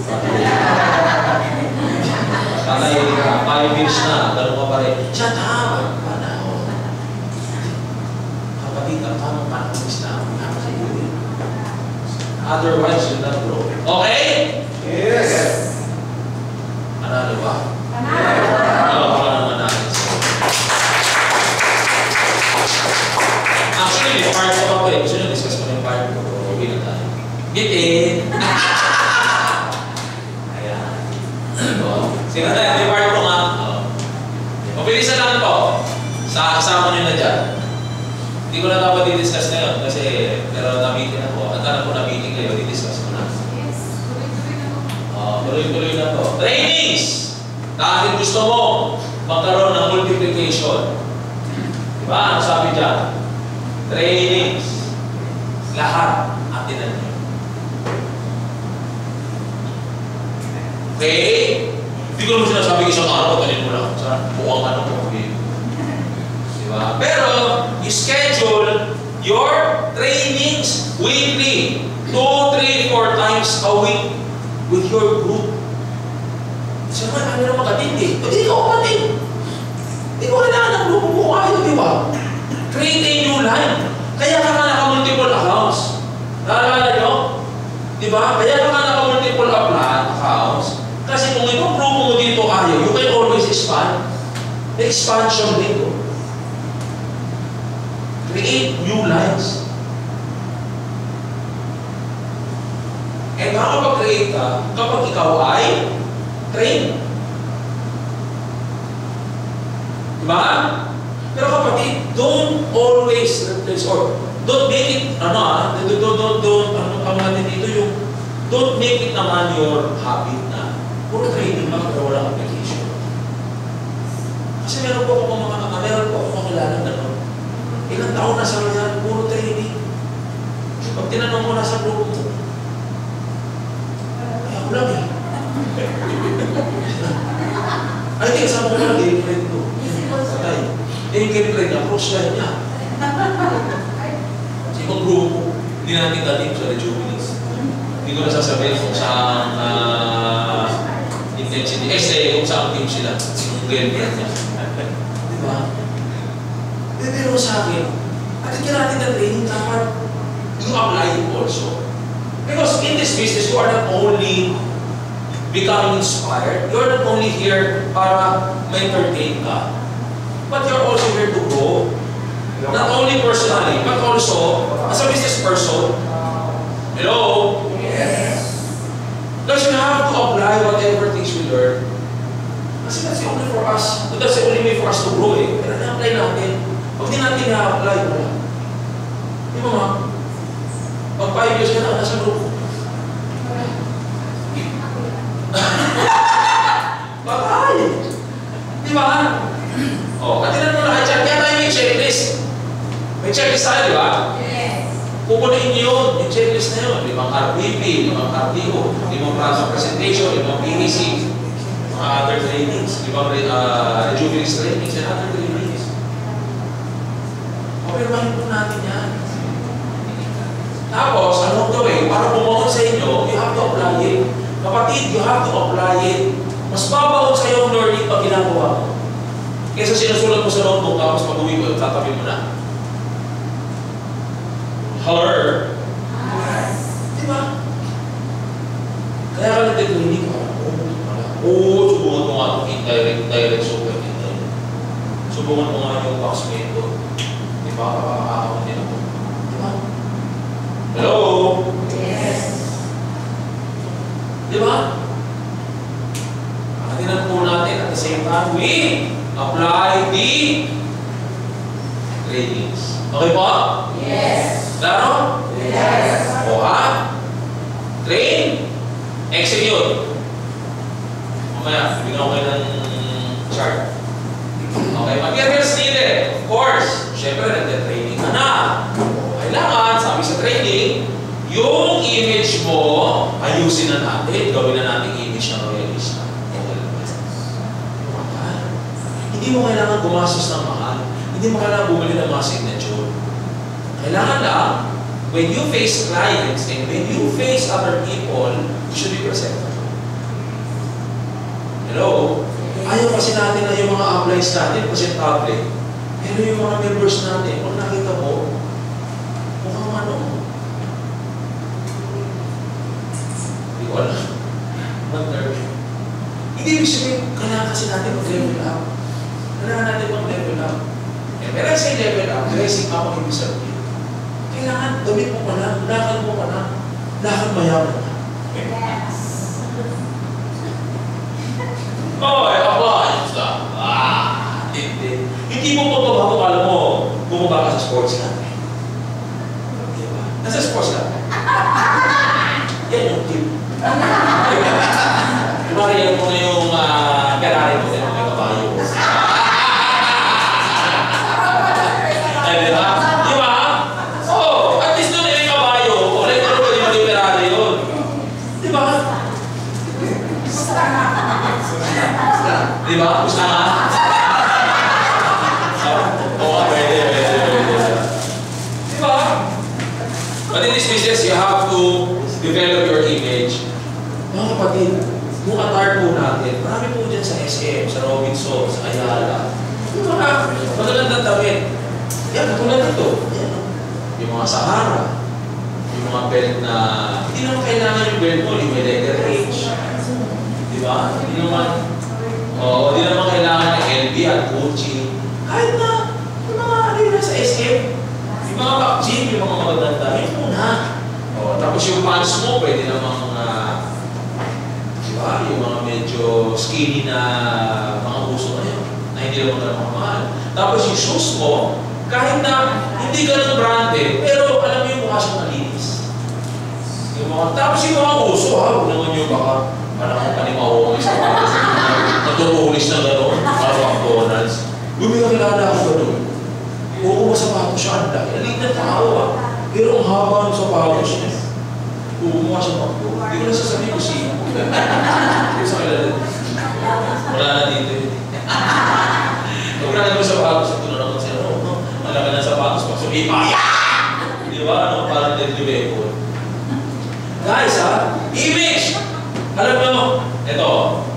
Kakayo ka, 5 years na, gano'n ka pa rin. Sa tamang panahon. Kapatid, ang tamang panahon is na ang nakakayunin. Otherwise, you'll not grow. Okay? Yes. Manalo ba? Panalo. Oo, baka naman natin. Actually, may part ko pa po eh. Gusto nyo discuss mo yung part ko. Okay na tayo. Bitin! Ayan. Sino tayo? May part ko nga. Mabilisan lang po. Kasama nyo na dyan. Hindi ko na dapat i-discuss na yun kasi pero na-meeting ako. At alam ko na-meeting kayo, i-discuss ko na. Yes. Tuloy-tuloy na po. Tuloy-tuloy na to. Trainings! Dahil gusto mo magkaroon ng multiplication. Diba? Ano sabi dyan? Trainings. Lahat atinan niyo. Okay? Hindi ko naman sinasabi isang araw, tanin mo lang. Sa buwang ano mo. Okay? Diba? Pero, you schedule your trainings weekly. 2, 3, 4 times a week with your group. Sino man, ano naman katindi? Pwede ka umating. Hindi ko kailangan ng grupo mo kayo, di ba? Create a new line. Kaya ka nga naka-multiple accounts. Naalala nyo? Di ba? Kaya ka nga naka-multiple accounts. Kasi kung itong grupo mo dito ayaw, you can always expand. May expansion dito. Create new lines. And makakapag-create ka kapag ikaw ay train. Diba? Pero kapatid, don't always replace or don't make it, don't make it naman your habit na puro training lang pero walang application. Kasi meron po akong kakilala na ilang taon na sa kanya, puro training. Pag tinanong mo na sa grupo mo, ay ako lang eh. Ay, di kasama ko lang, girlfriend ko. Patay. Yung girlfriend niya, approach line niya. Sa ibang grupo, hindi natin dating sa Rejuvenis. Hindi ko nasasabihin kung saan intensity. Kung saan team sila. Yung girlfriend niya. Diba? Pero sa akin, atin natin na training dapat you apply it also. Because in this business, you are not only becoming inspired, you are not only here para ma-entertain ka, but you're also here to grow. Not only personally, but also as a business person. Hello? Yes. Because you have to apply whatever things we learn. Kasi that's the only for us. That's the only way for us to grow eh. Pero na-apply natin. Pag di natin na-apply, wala. Di ba ma? Pag 5 years ka na, nasa grupo. Bakal! Di ba? O, katinan mo na kaya tayo may checklist. May checklist tayo, di ba? Yes. Pupunin niyo yun, yung checklist na yun. 5 RPP, 5 RTO, 5 product presentation, 5 PDC, mga other trainings, 5 Rejuvenis trainings, and other trainings. O, pero mahal po natin yan. Tapos, along the way, para bumangon sa inyo, you have to apply it. Kapatid, you have to apply it. Mas babaon sa iyo ang learning pag ginagawa mo. Kesa sinusulat mo sa notebook, tapos pag-uwi mo, tatabi mo na. Her. Di ba? Kaya ka nag-training ka. Subukan mo nga itong indirect, super indirect. Subukan mo nga yung box method. Di ba? Kapakakaon din ako. Di ba? Hello? Yes. Di ba? Katinan po natin at the same time, we apply the trainings. Okay po? Yes. Klaro? Yes. O ha? Train. Execute. Mamaya, bigyan ko kayo ng chart. Okay, materials needed. Of course, syempre nagte-training ka na. Kailangan, sabi sa training, yung image mo, ayusin na natin. Gawin na natin image na realista. Hindi mo kailangan gumastos ng mahal. Hindi mo kailangan bumili ng mga signature. Kailangan lang, when you face clients and when you face other people, you should be presentable. Hello? Ayaw kasi natin na yung mga uplines natin, presentable. Pero yung mga members natin, kung nakita mo, mukhang ano, hindi ko alam. Hindi ibig sabihin, kailangan kasi natin mag-level up. Kailangan natin mag-level up. And when I say level up, dressing up ang ibig sabihin. Kailangan, damit mo ka na, lakad mo ka na, lakad mayaman ka. Yes. Oh, apply. Hindi mo pagbabago, alam mo, bumaba ka sa sports ka. Diba? Nasa sports ka. Yan yung tip. Mariyan mo na yung Ferrari mo din, may kabayo. Ay, diba? Diba? Oh, at least doon may kabayo. O, like, ano ba yung Ferrari yun? Diba? Diba? Gusto nga? Oo, pwede. Diba? But in this business, you have to develop your image. Mga kapatid, yung attire po natin, marami po dyan sa SM, sa Robinson, sa Ayala. Yung mga magagandang damit. Yan, katulad nito. Yan. Yung mga Sahara. Yung mga belt na, hindi naman kailangan yung belt mo, yung may leather age. Diba? Hindi naman, hindi naman kailangan ng LV at Gucci. Kahit na, yung mga ano yun sa SM, mga vaccine, yung mga magaganda, yun muna. O, tapos yung pants mo, pwede namang, diba, yung mga medyo skinny na mga uso ngayon, na hindi naman ka mahal. Tapos yung shoes mo, kahit na hindi ganun branded, pero alam mo yung mukha siyang malinis. Tapos yung mga uso, huwag naman yung baka, parang panimaho sa mga natutulis na gano'n, parang McDonald's. May kakilala ako gano'n. Oo, sapatos siya, ang laki. Nalig na tao pero ang haba ng sapatos niya. Oo, mukha siya McDo. Hindi ko na sasabihin ko siya. Hindi ko sa kilala. Wala na dito yun. Huwag na naman sapatos, ito na naman siya. Ang laki ng sapatos, pag sumipa, di ba? Parang dead-to-level. Guys, image! Alam nyo, ito,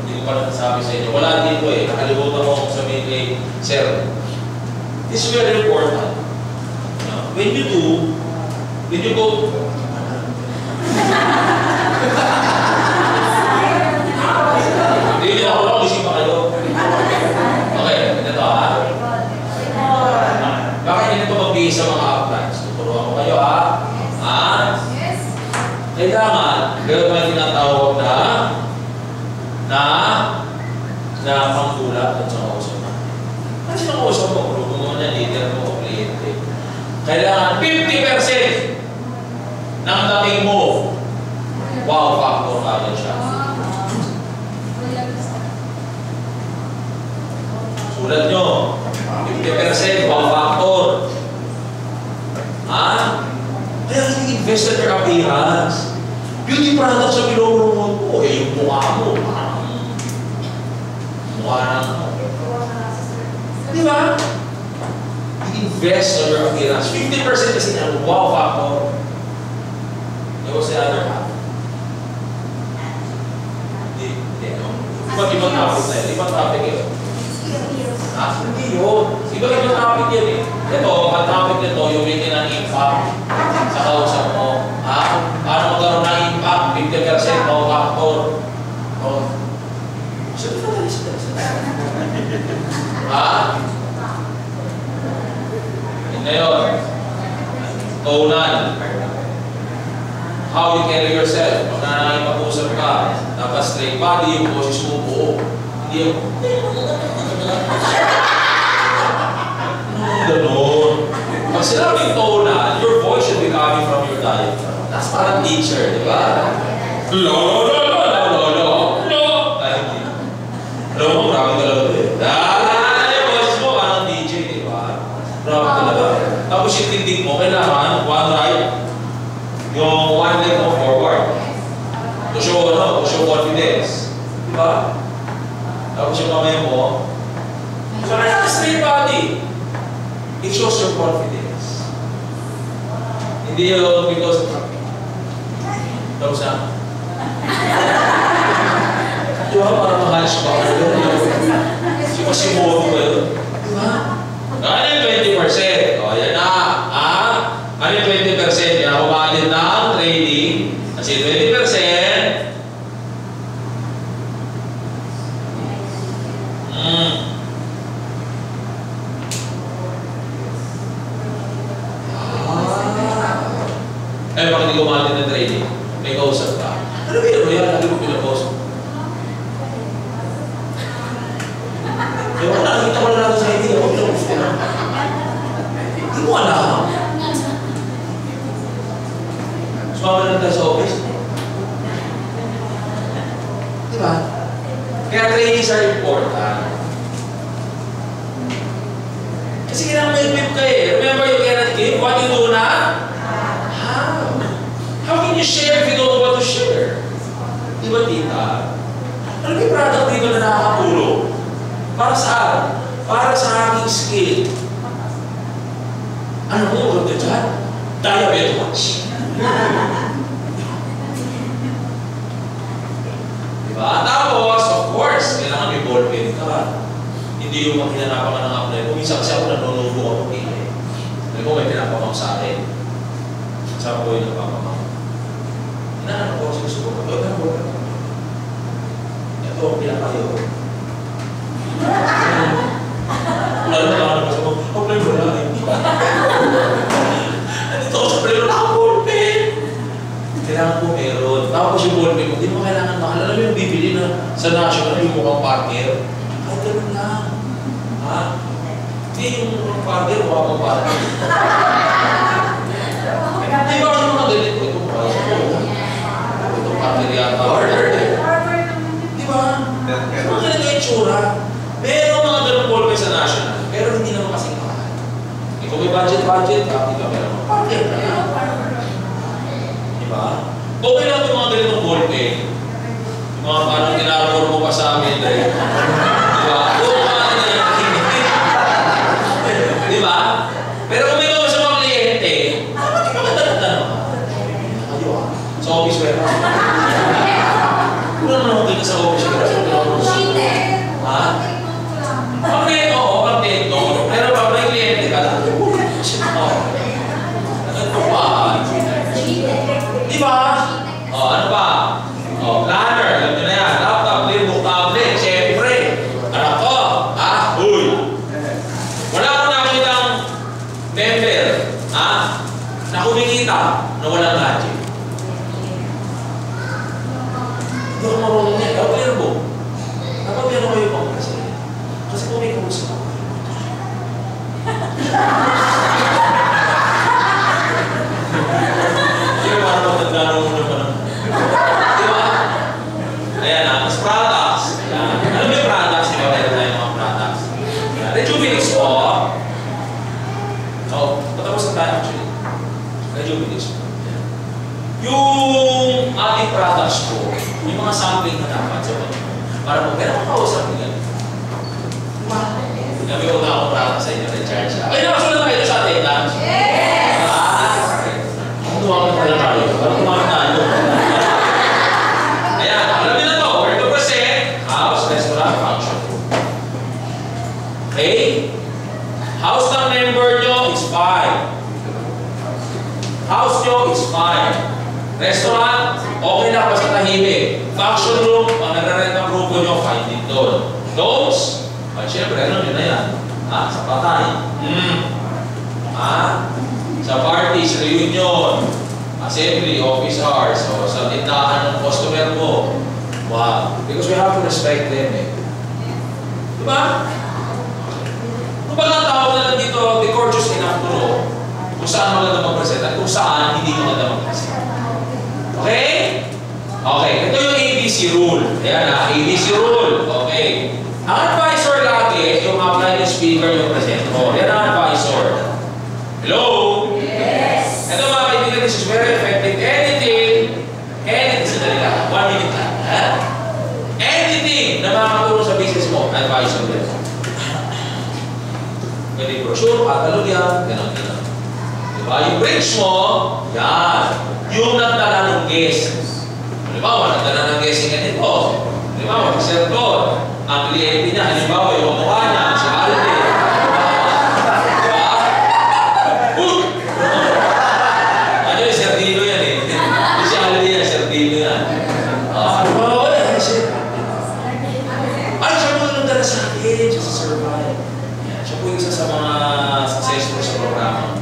hindi ko pa nasabi sa inyo, wala dito nakalimutan mo kung sabihin kay Sir. It's very important. When you go, hindi ako lang, isip pa kayo. Okay, ito bakit hindi ito magbihis sa mga uplines? Tuturuan ko kayo kailangan, pero may tinatawag na panggulat at saka usap na. Ano siya usap mo? Grupo mo na, leader mo, kliyente. Kailangan 50% ng dating mo. Wow factor kagad siya. Sulat nyo. 50% wow factor. Kaya invest in your appearance. Beauty products sa pinurungon mo, yung mukha mo, parang mukha ng... Di ba? Invest in your appearance. 50% kasi ng wow factor. What's the other half? Hindi. Ibang topic na yun. Ibang topic yun. Hindi yun. Ibang topic yun Ito, ang topic nito, yung may ng impact sa kausap mo. Paano magkaroon ng impact? 50% wow factor. Sabi ka na Yun na yun. Tonan. How you carry yourself. Pag nanangin pag-usap ka, dapat straight body, yung boses mo buo. Hindi yung... Ganon. Pag sinabing tonan, your voice should be coming from your diaphragm. That's parang teacher, di ba? No. Alam mo, grabe talaga ito yung boses mo, parang DJ, di ba? Grabe talaga. Tapos yung tindig mo, kailangan, one right, yung one leg mo forward. To show confidence. Di ba? Tapos yung kamay mo, so kaya straight body. It shows your confidence. Hindi yun because tapos na. Di ba? Parang mahalis ka. Simoto ba yun? Di ba? Ano yung 20%? O, yan na. Ano yung 20%? Yan ako maalin ng trading. Kasi 20%. Bakit hindi ko maalin ng trading? May kausap ka. Ano ba yun? Yan, lagi mo pinapost. Ewan ko, nakikita ko na natin sa hindi. Ako pinapost ko na. Hindi mo alam. Sumama na tayo sa office. Diba? Kaya trainings are important. Kasi kailangan may equip ka Remember, you cannot give what you do not? How can you share if you don't know what to share? Di ba, tita? Ano may product dito na nakakatulong? Para saan? Para sa aking skill. Ano mo, ganda dyan? Diabetes watch. Diba? Tapos, of course, kailangan may ball pen ka. Hindi yung maghinanapan ka ng apply. Kung minsan kasi ako nanonobo ako pili. Alam mo, may pinapamang sa akin. Sabi ko yung nagpapamang. Hinahanap ko kasi gusto ko. Ito ang pinakayo. Wala na lang ako. Apply mo lang. partner. Ay, ganun lang. Ha? Hindi yung partner, huwag mo partner. Di ba ano mga ganito? Itong partner. Itong partner yata. Partner. Di ba? Mga ganito yung tsura. Meron mga ganun ballpen sa national, pero hindi naman kasing mahal. Kung may budget, hindi ka meron. Partner na yan. Di ba? Okay lang yung mga ganitong ballpen. Yung mga parang tinaror mo pa sa amin. Di ba? Oo, mga ganyan. Di ba? Pero kung may gawin sa mga kliyente, maganda naman. Kayo sa office wear. Kung naman ako dito sa office wear. Ha? Pag-net, oo, pag-net, no. Pero pag may kliyente ka lang, ano pa? Di ba? O, ano pa? O, planner, alam nyo na yan. Laptop, clearbook, tablet, syempre. Anak ko, ha? Uy! Wala ko nakitang member, ha? Na kumikita na walang gadget. Hindi ako marunong yan. Pero clearbook. Dapat yan ako yung mga kasi kung may kurso ako. Hindi ba parang magandang muna pa naman? Di ba? Ayan na, mas products. Ayan. Alam mo yung products? Di ba? Meron tayong mga products. Rejuvenix po. So, patapos na tayo actually. Rejuvenix po. Yung ating products po, yung mga sampling na dapat sa mga para po, pero makausap mo yan. Kami ko na akong prata sa inyo, recharge siya. Ay, nakasulat na kayo sa ating lunch? Yes! Tumakan pala tayo. Parang tumakan tayo. Ayan, alam niyo na to. Where to present? House, restaurant, function. Okay? House ng member nyo is 5. House nyo is 5. Restaurant, okay lang basta tahimik. Function room, pag nagre-rent ang grupo nyo, fine din doon. Domes, ay, siyempre, ano yun na yan? Ha? Sa patay. Ha? Sa parties, reunion, assembly, office hours, o sa tindahan ng customer mo. Wow. Because we have to respect them eh. Diba? Kung baka ang tawag na lang dito, be gorgeous enough to know kung saan maganda mag-present at kung saan hindi maganda mag-present. Okay? Okay. Ito yung ABC rule. Ayan ha, ABC rule. Okay. Ang advisor lagi, yung upline speaker yung presenter. Yan ang advisor. Hello? Yes! Ito mga kaibigan, this is very effective. Anything, sandali lang, 1 minute lang. Anything na makakatulong sa business mo, advisor din. Pwede brochure, katalog yan, gano'n. Diba? Yung bridge mo, yan. Yung nagdala ng guest. Halimbawa, nagdala ng guest yung ganito. Halimbawa, mag-sertor. Ang kliyente niya, halimbawa, yung mukha niya, si Alde. Diba? Ano yung Serdino yan eh. Yung si Alde yan, Serdino yan. Halimbawa, ay, siya po yung nagdala sa akin, siya sa survive. Siya po yung isa sa mga successful sa programa.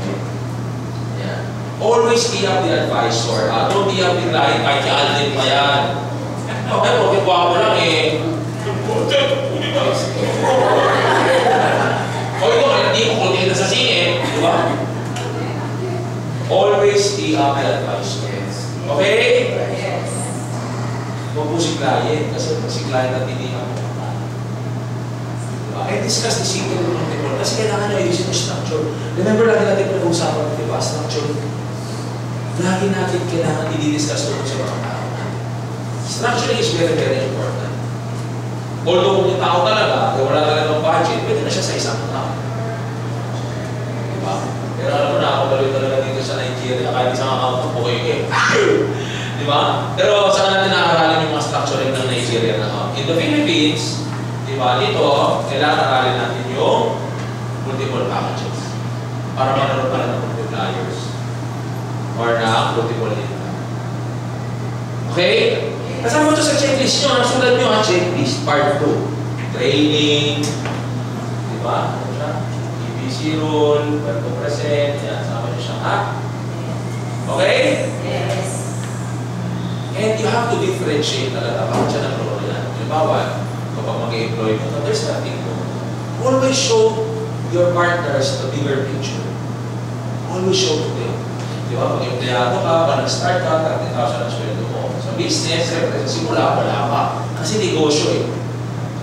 Always be up the advisor. Don't be up the client, kahit si Alde pa yan. Okay, okay, guwapo lang eh. O ito, hindi ko kunti na sa sine, di ba? Always be up the advisor. Okay? Huwag po si client, kasi si client at hindi ako. Diba? And discuss the secret of the people. Kasi kailangan nyo ayusin yung structure. Remember, lagi natin pinag-uusapan, di ba? Structure. Lagi natin kailangan i-discuss tungkol sa mga tao. Structuring is very, very important. Although kung yung tao talaga, kung wala talagang budget, pwede na siya sa isang tao. Diba? Pero alam mo na, ako baliw talaga dito sa Nigeria, kahit isang account po kayo eh. Diba? Pero saan natin nakaralin yung mga structuring ng Nigeria na in the Philippines, diba? Dito, kailangan aralin natin yung multiple packages para manaroon pala ng multipliers or na multiple income. Okay? Kasama ito sa checklist nyo. Nasulat nyo ang checklist. Part 2. Training. Diba? Ano siya? ABC rule. Where to present. Yan. Sama nyo siya. Ha? Okay? Yes. And you have to differentiate talaga. Bakit siya nag-role yan? Halimbawa, kapag mag-employ mo, there's nothing wrong. Always show your partners the bigger picture. Always show to them. Di ba? Pag empleyado ka, pag nag-start ka, 30,000 ang sweldo mo. Sa business, siyempre, sa simula, wala pa. Kasi negosyo eh.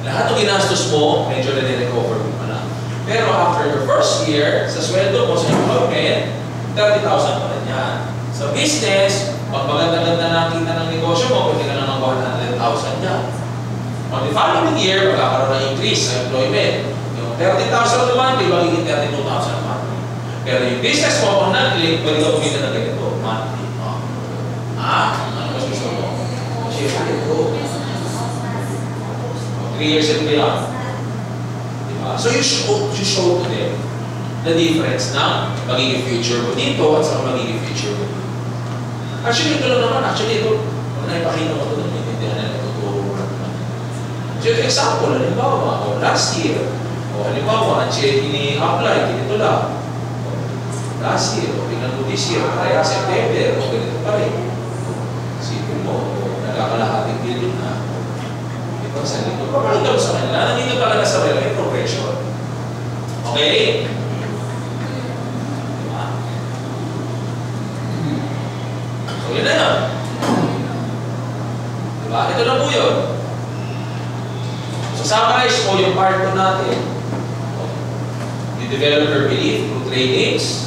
Lahat ng ginastos mo, medyo na-recover mo pa na. Pero after your first year, sa sweldo mo, sa employment, 30,000 pa rin yan. Sa business, pag maganda-ganda nakita ng negosyo mo, pwede ka na ng 100,000 yan. On the following year, magkakaroon ng increase sa employment. Yung 30,000 monthly, magiging 32,000 monthly. Pero yung business mo, kung nag-click, pwede ka kumita ng ganito, monthly. Ano mas gusto mo? Siyempre, ito. 3 years and beyond. Diba? So you show to them the difference na magiging future mo dito at sa magiging future mo dito. Actually, ito lang naman. Actually, ito, naipakita mo ito, naiintindihan na natuturo mo naman. So, example, halimbawa, last year, halimbawa, ini-apply, ganito lang. Last year, tingnan mo this year, kaya September, ganito pa rin. Isipin mo, nagkakalahating billion na. Ito, sa dito, papalita mo sa kanila, nandito talaga sa may progression. Okay? Diba? So, yun na yun. Diba? Ito na po yun. So, summarize mo yung part 2 natin. You develop your belief through trainings.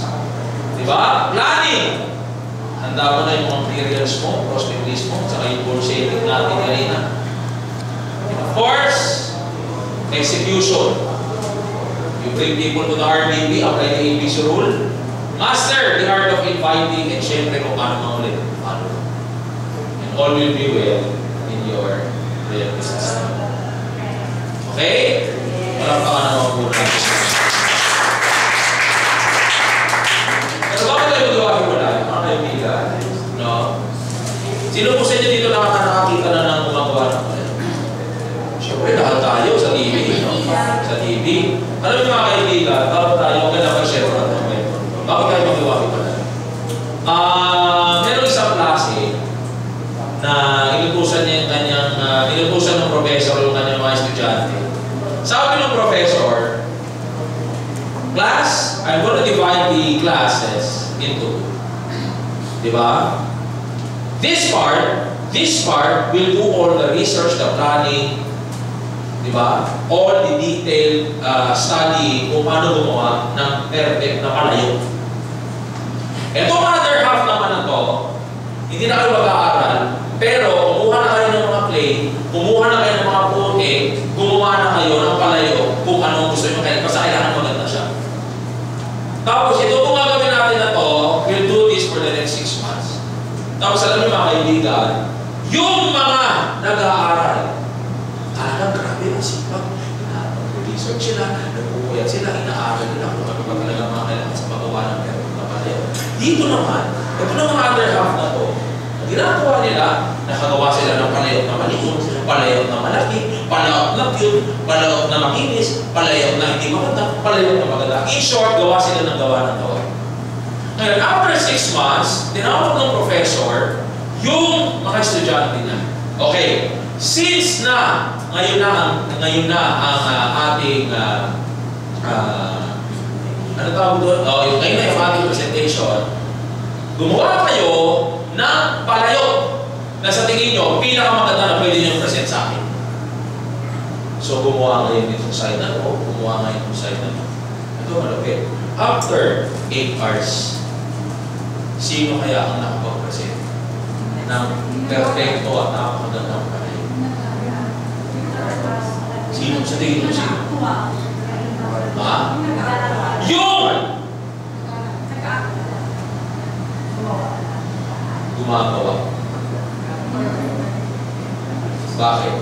Diba? Planning. Handa mo na yung mga materials mo, prospect list mo, saka yung goal setting natin kanina. Of course, execution. You bring people to the RBB, apply the ABC rule. Master the art of inviting, and syempre kung paano maulit. And all will be well in your real business. Okay? Walang pa ka naman po na. Pero bakit tayo magawa wala? Mga kaibigan? No? Sino po sa inyo dito nakakita na ng gumagawa ng pala? Siyempre, lahat tayo sa TV. No? Sa TV. Alam niyo mga kaibigan, bakit tayo kailangan mag-share na ito? Bakit tayo magawa pala? Meron isang klase na inutusan niya yung kanyang, inutusan ng professor yung kanyang mga estudyante. Sabi ng professor, class, I'm going to divide the classes into 2. Diba? This part will do all the research, the planning, diba? All the detailed study kung paano gumawa ng perfect na palayo. Itong other half naman na to, hindi na kayo mag-aaral, pero kumuha na kayo ng mga play, kumuha na kayo ng mga puti, gumawa na kayo ng palayo kung anong gusto nyo kayo, basta kailangan maganda siya. Tapos, ito kung gagawin natin na to, we'll do this for the next 6 months. Tapos, alam niyo mga kaibigan, yung mga nag-aaral, talagang grabe ang sipag. Nag-research sila, nagpupuyat sila, inaaral nila kung ano ba talaga mga kailangan sa pagawa ng perfect na palayo. Dito naman, ito naman other half na to, ginagawa nila, nakagawa sila ng palayot na maliit, palayot na malaki, palayot na cute, palayot na makinis, palayot na hindi maganda, palayot na maganda. In short, gawa sila ng gawa ng gawa. Ngayon, after 6 months, tinawag ng professor yung mga estudyante niya. Okay, since na ngayon na ang ating ano tawag doon? Ngayon na yung ating presentation, gumawa kayo ng palayot na sa tingin nyo, pinakamaganda na pwede nyo present sa akin. So, gumawa ngayon dito sa side na ito, gumawa ngayon dito sa side na ito. Ito malapit. After 8 hours, sino kaya ang nakapag-present ng perfecto at napakagandang palayot? Sino? Sa tingin mo sino? Ha? Yun! Gumagawa. Bakit?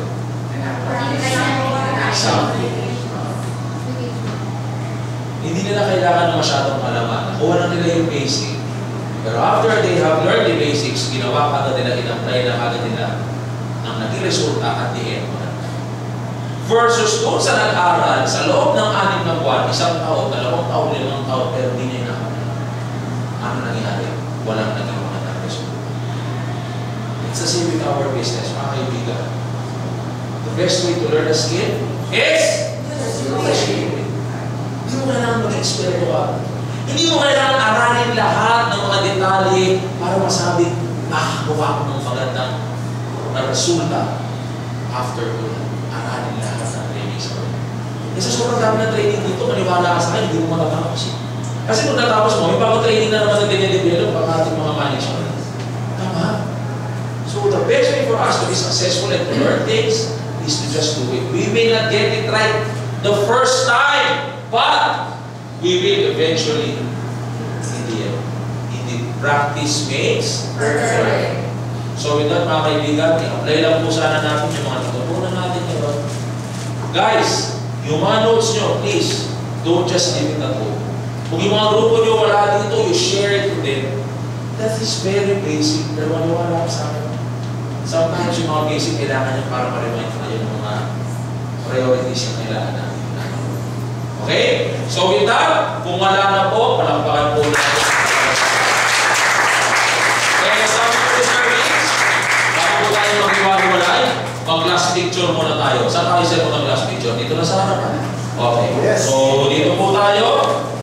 Something. Hindi nila kailangan ng masyadong malaman. Nakuha na nila yung basic. Pero after they have learned the basics, ginawa agad nila, in-apply na agad nila ang naging resulta at the end. Versus doon sa nag-aral, sa loob ng 6 na buwan, 1 taon, 2 taon, 5 taon, pero hindi niya na-apply. Ano nangyari? Walang naging magandang resulta. It's the same with our business, mga kaibigan. The best way to learn a skill is hindi mo kailangan mag-eksperto ka. Hindi mo kailangan aralin lahat ng mga detalye para masabi, gawa ko ng magandang resulta after ko. Aralin lahat ng training sa akin. Kasi sobrang dami ng training dito, maniwala ka sa akin, hindi mo matatapos. Kasi kung natapos mo, may bagong training na naman na dinidibelo pag ating mga management. Tama? So the best way for us to be successful and to learn things is to just do it. We may not get it right the first time, but we will eventually in the end. Indeed, practice makes perfect. So with that, mga kaibigan, i-apply lang po sana natin yung mga natutunan natin ngayon. Guys, yung mga notes nyo, please, don't just leave it at home. Kung yung mga grupo nyo wala dito, you share it to them. That is very basic, pero wala sa akin. Sometimes yung mga basic kailangan nyo para ma-remind kayo ng mga priorities yung kailangan natin. Okay? So with that, kung wala na po, palampakan po natin. Kaya sabi ko sa service, bago po tayo mag-iwalay, mag-glass picture muna tayo. Saan tayo sa mga glass picture? Dito na sa harapan. Okay. Yes. So dito po tayo.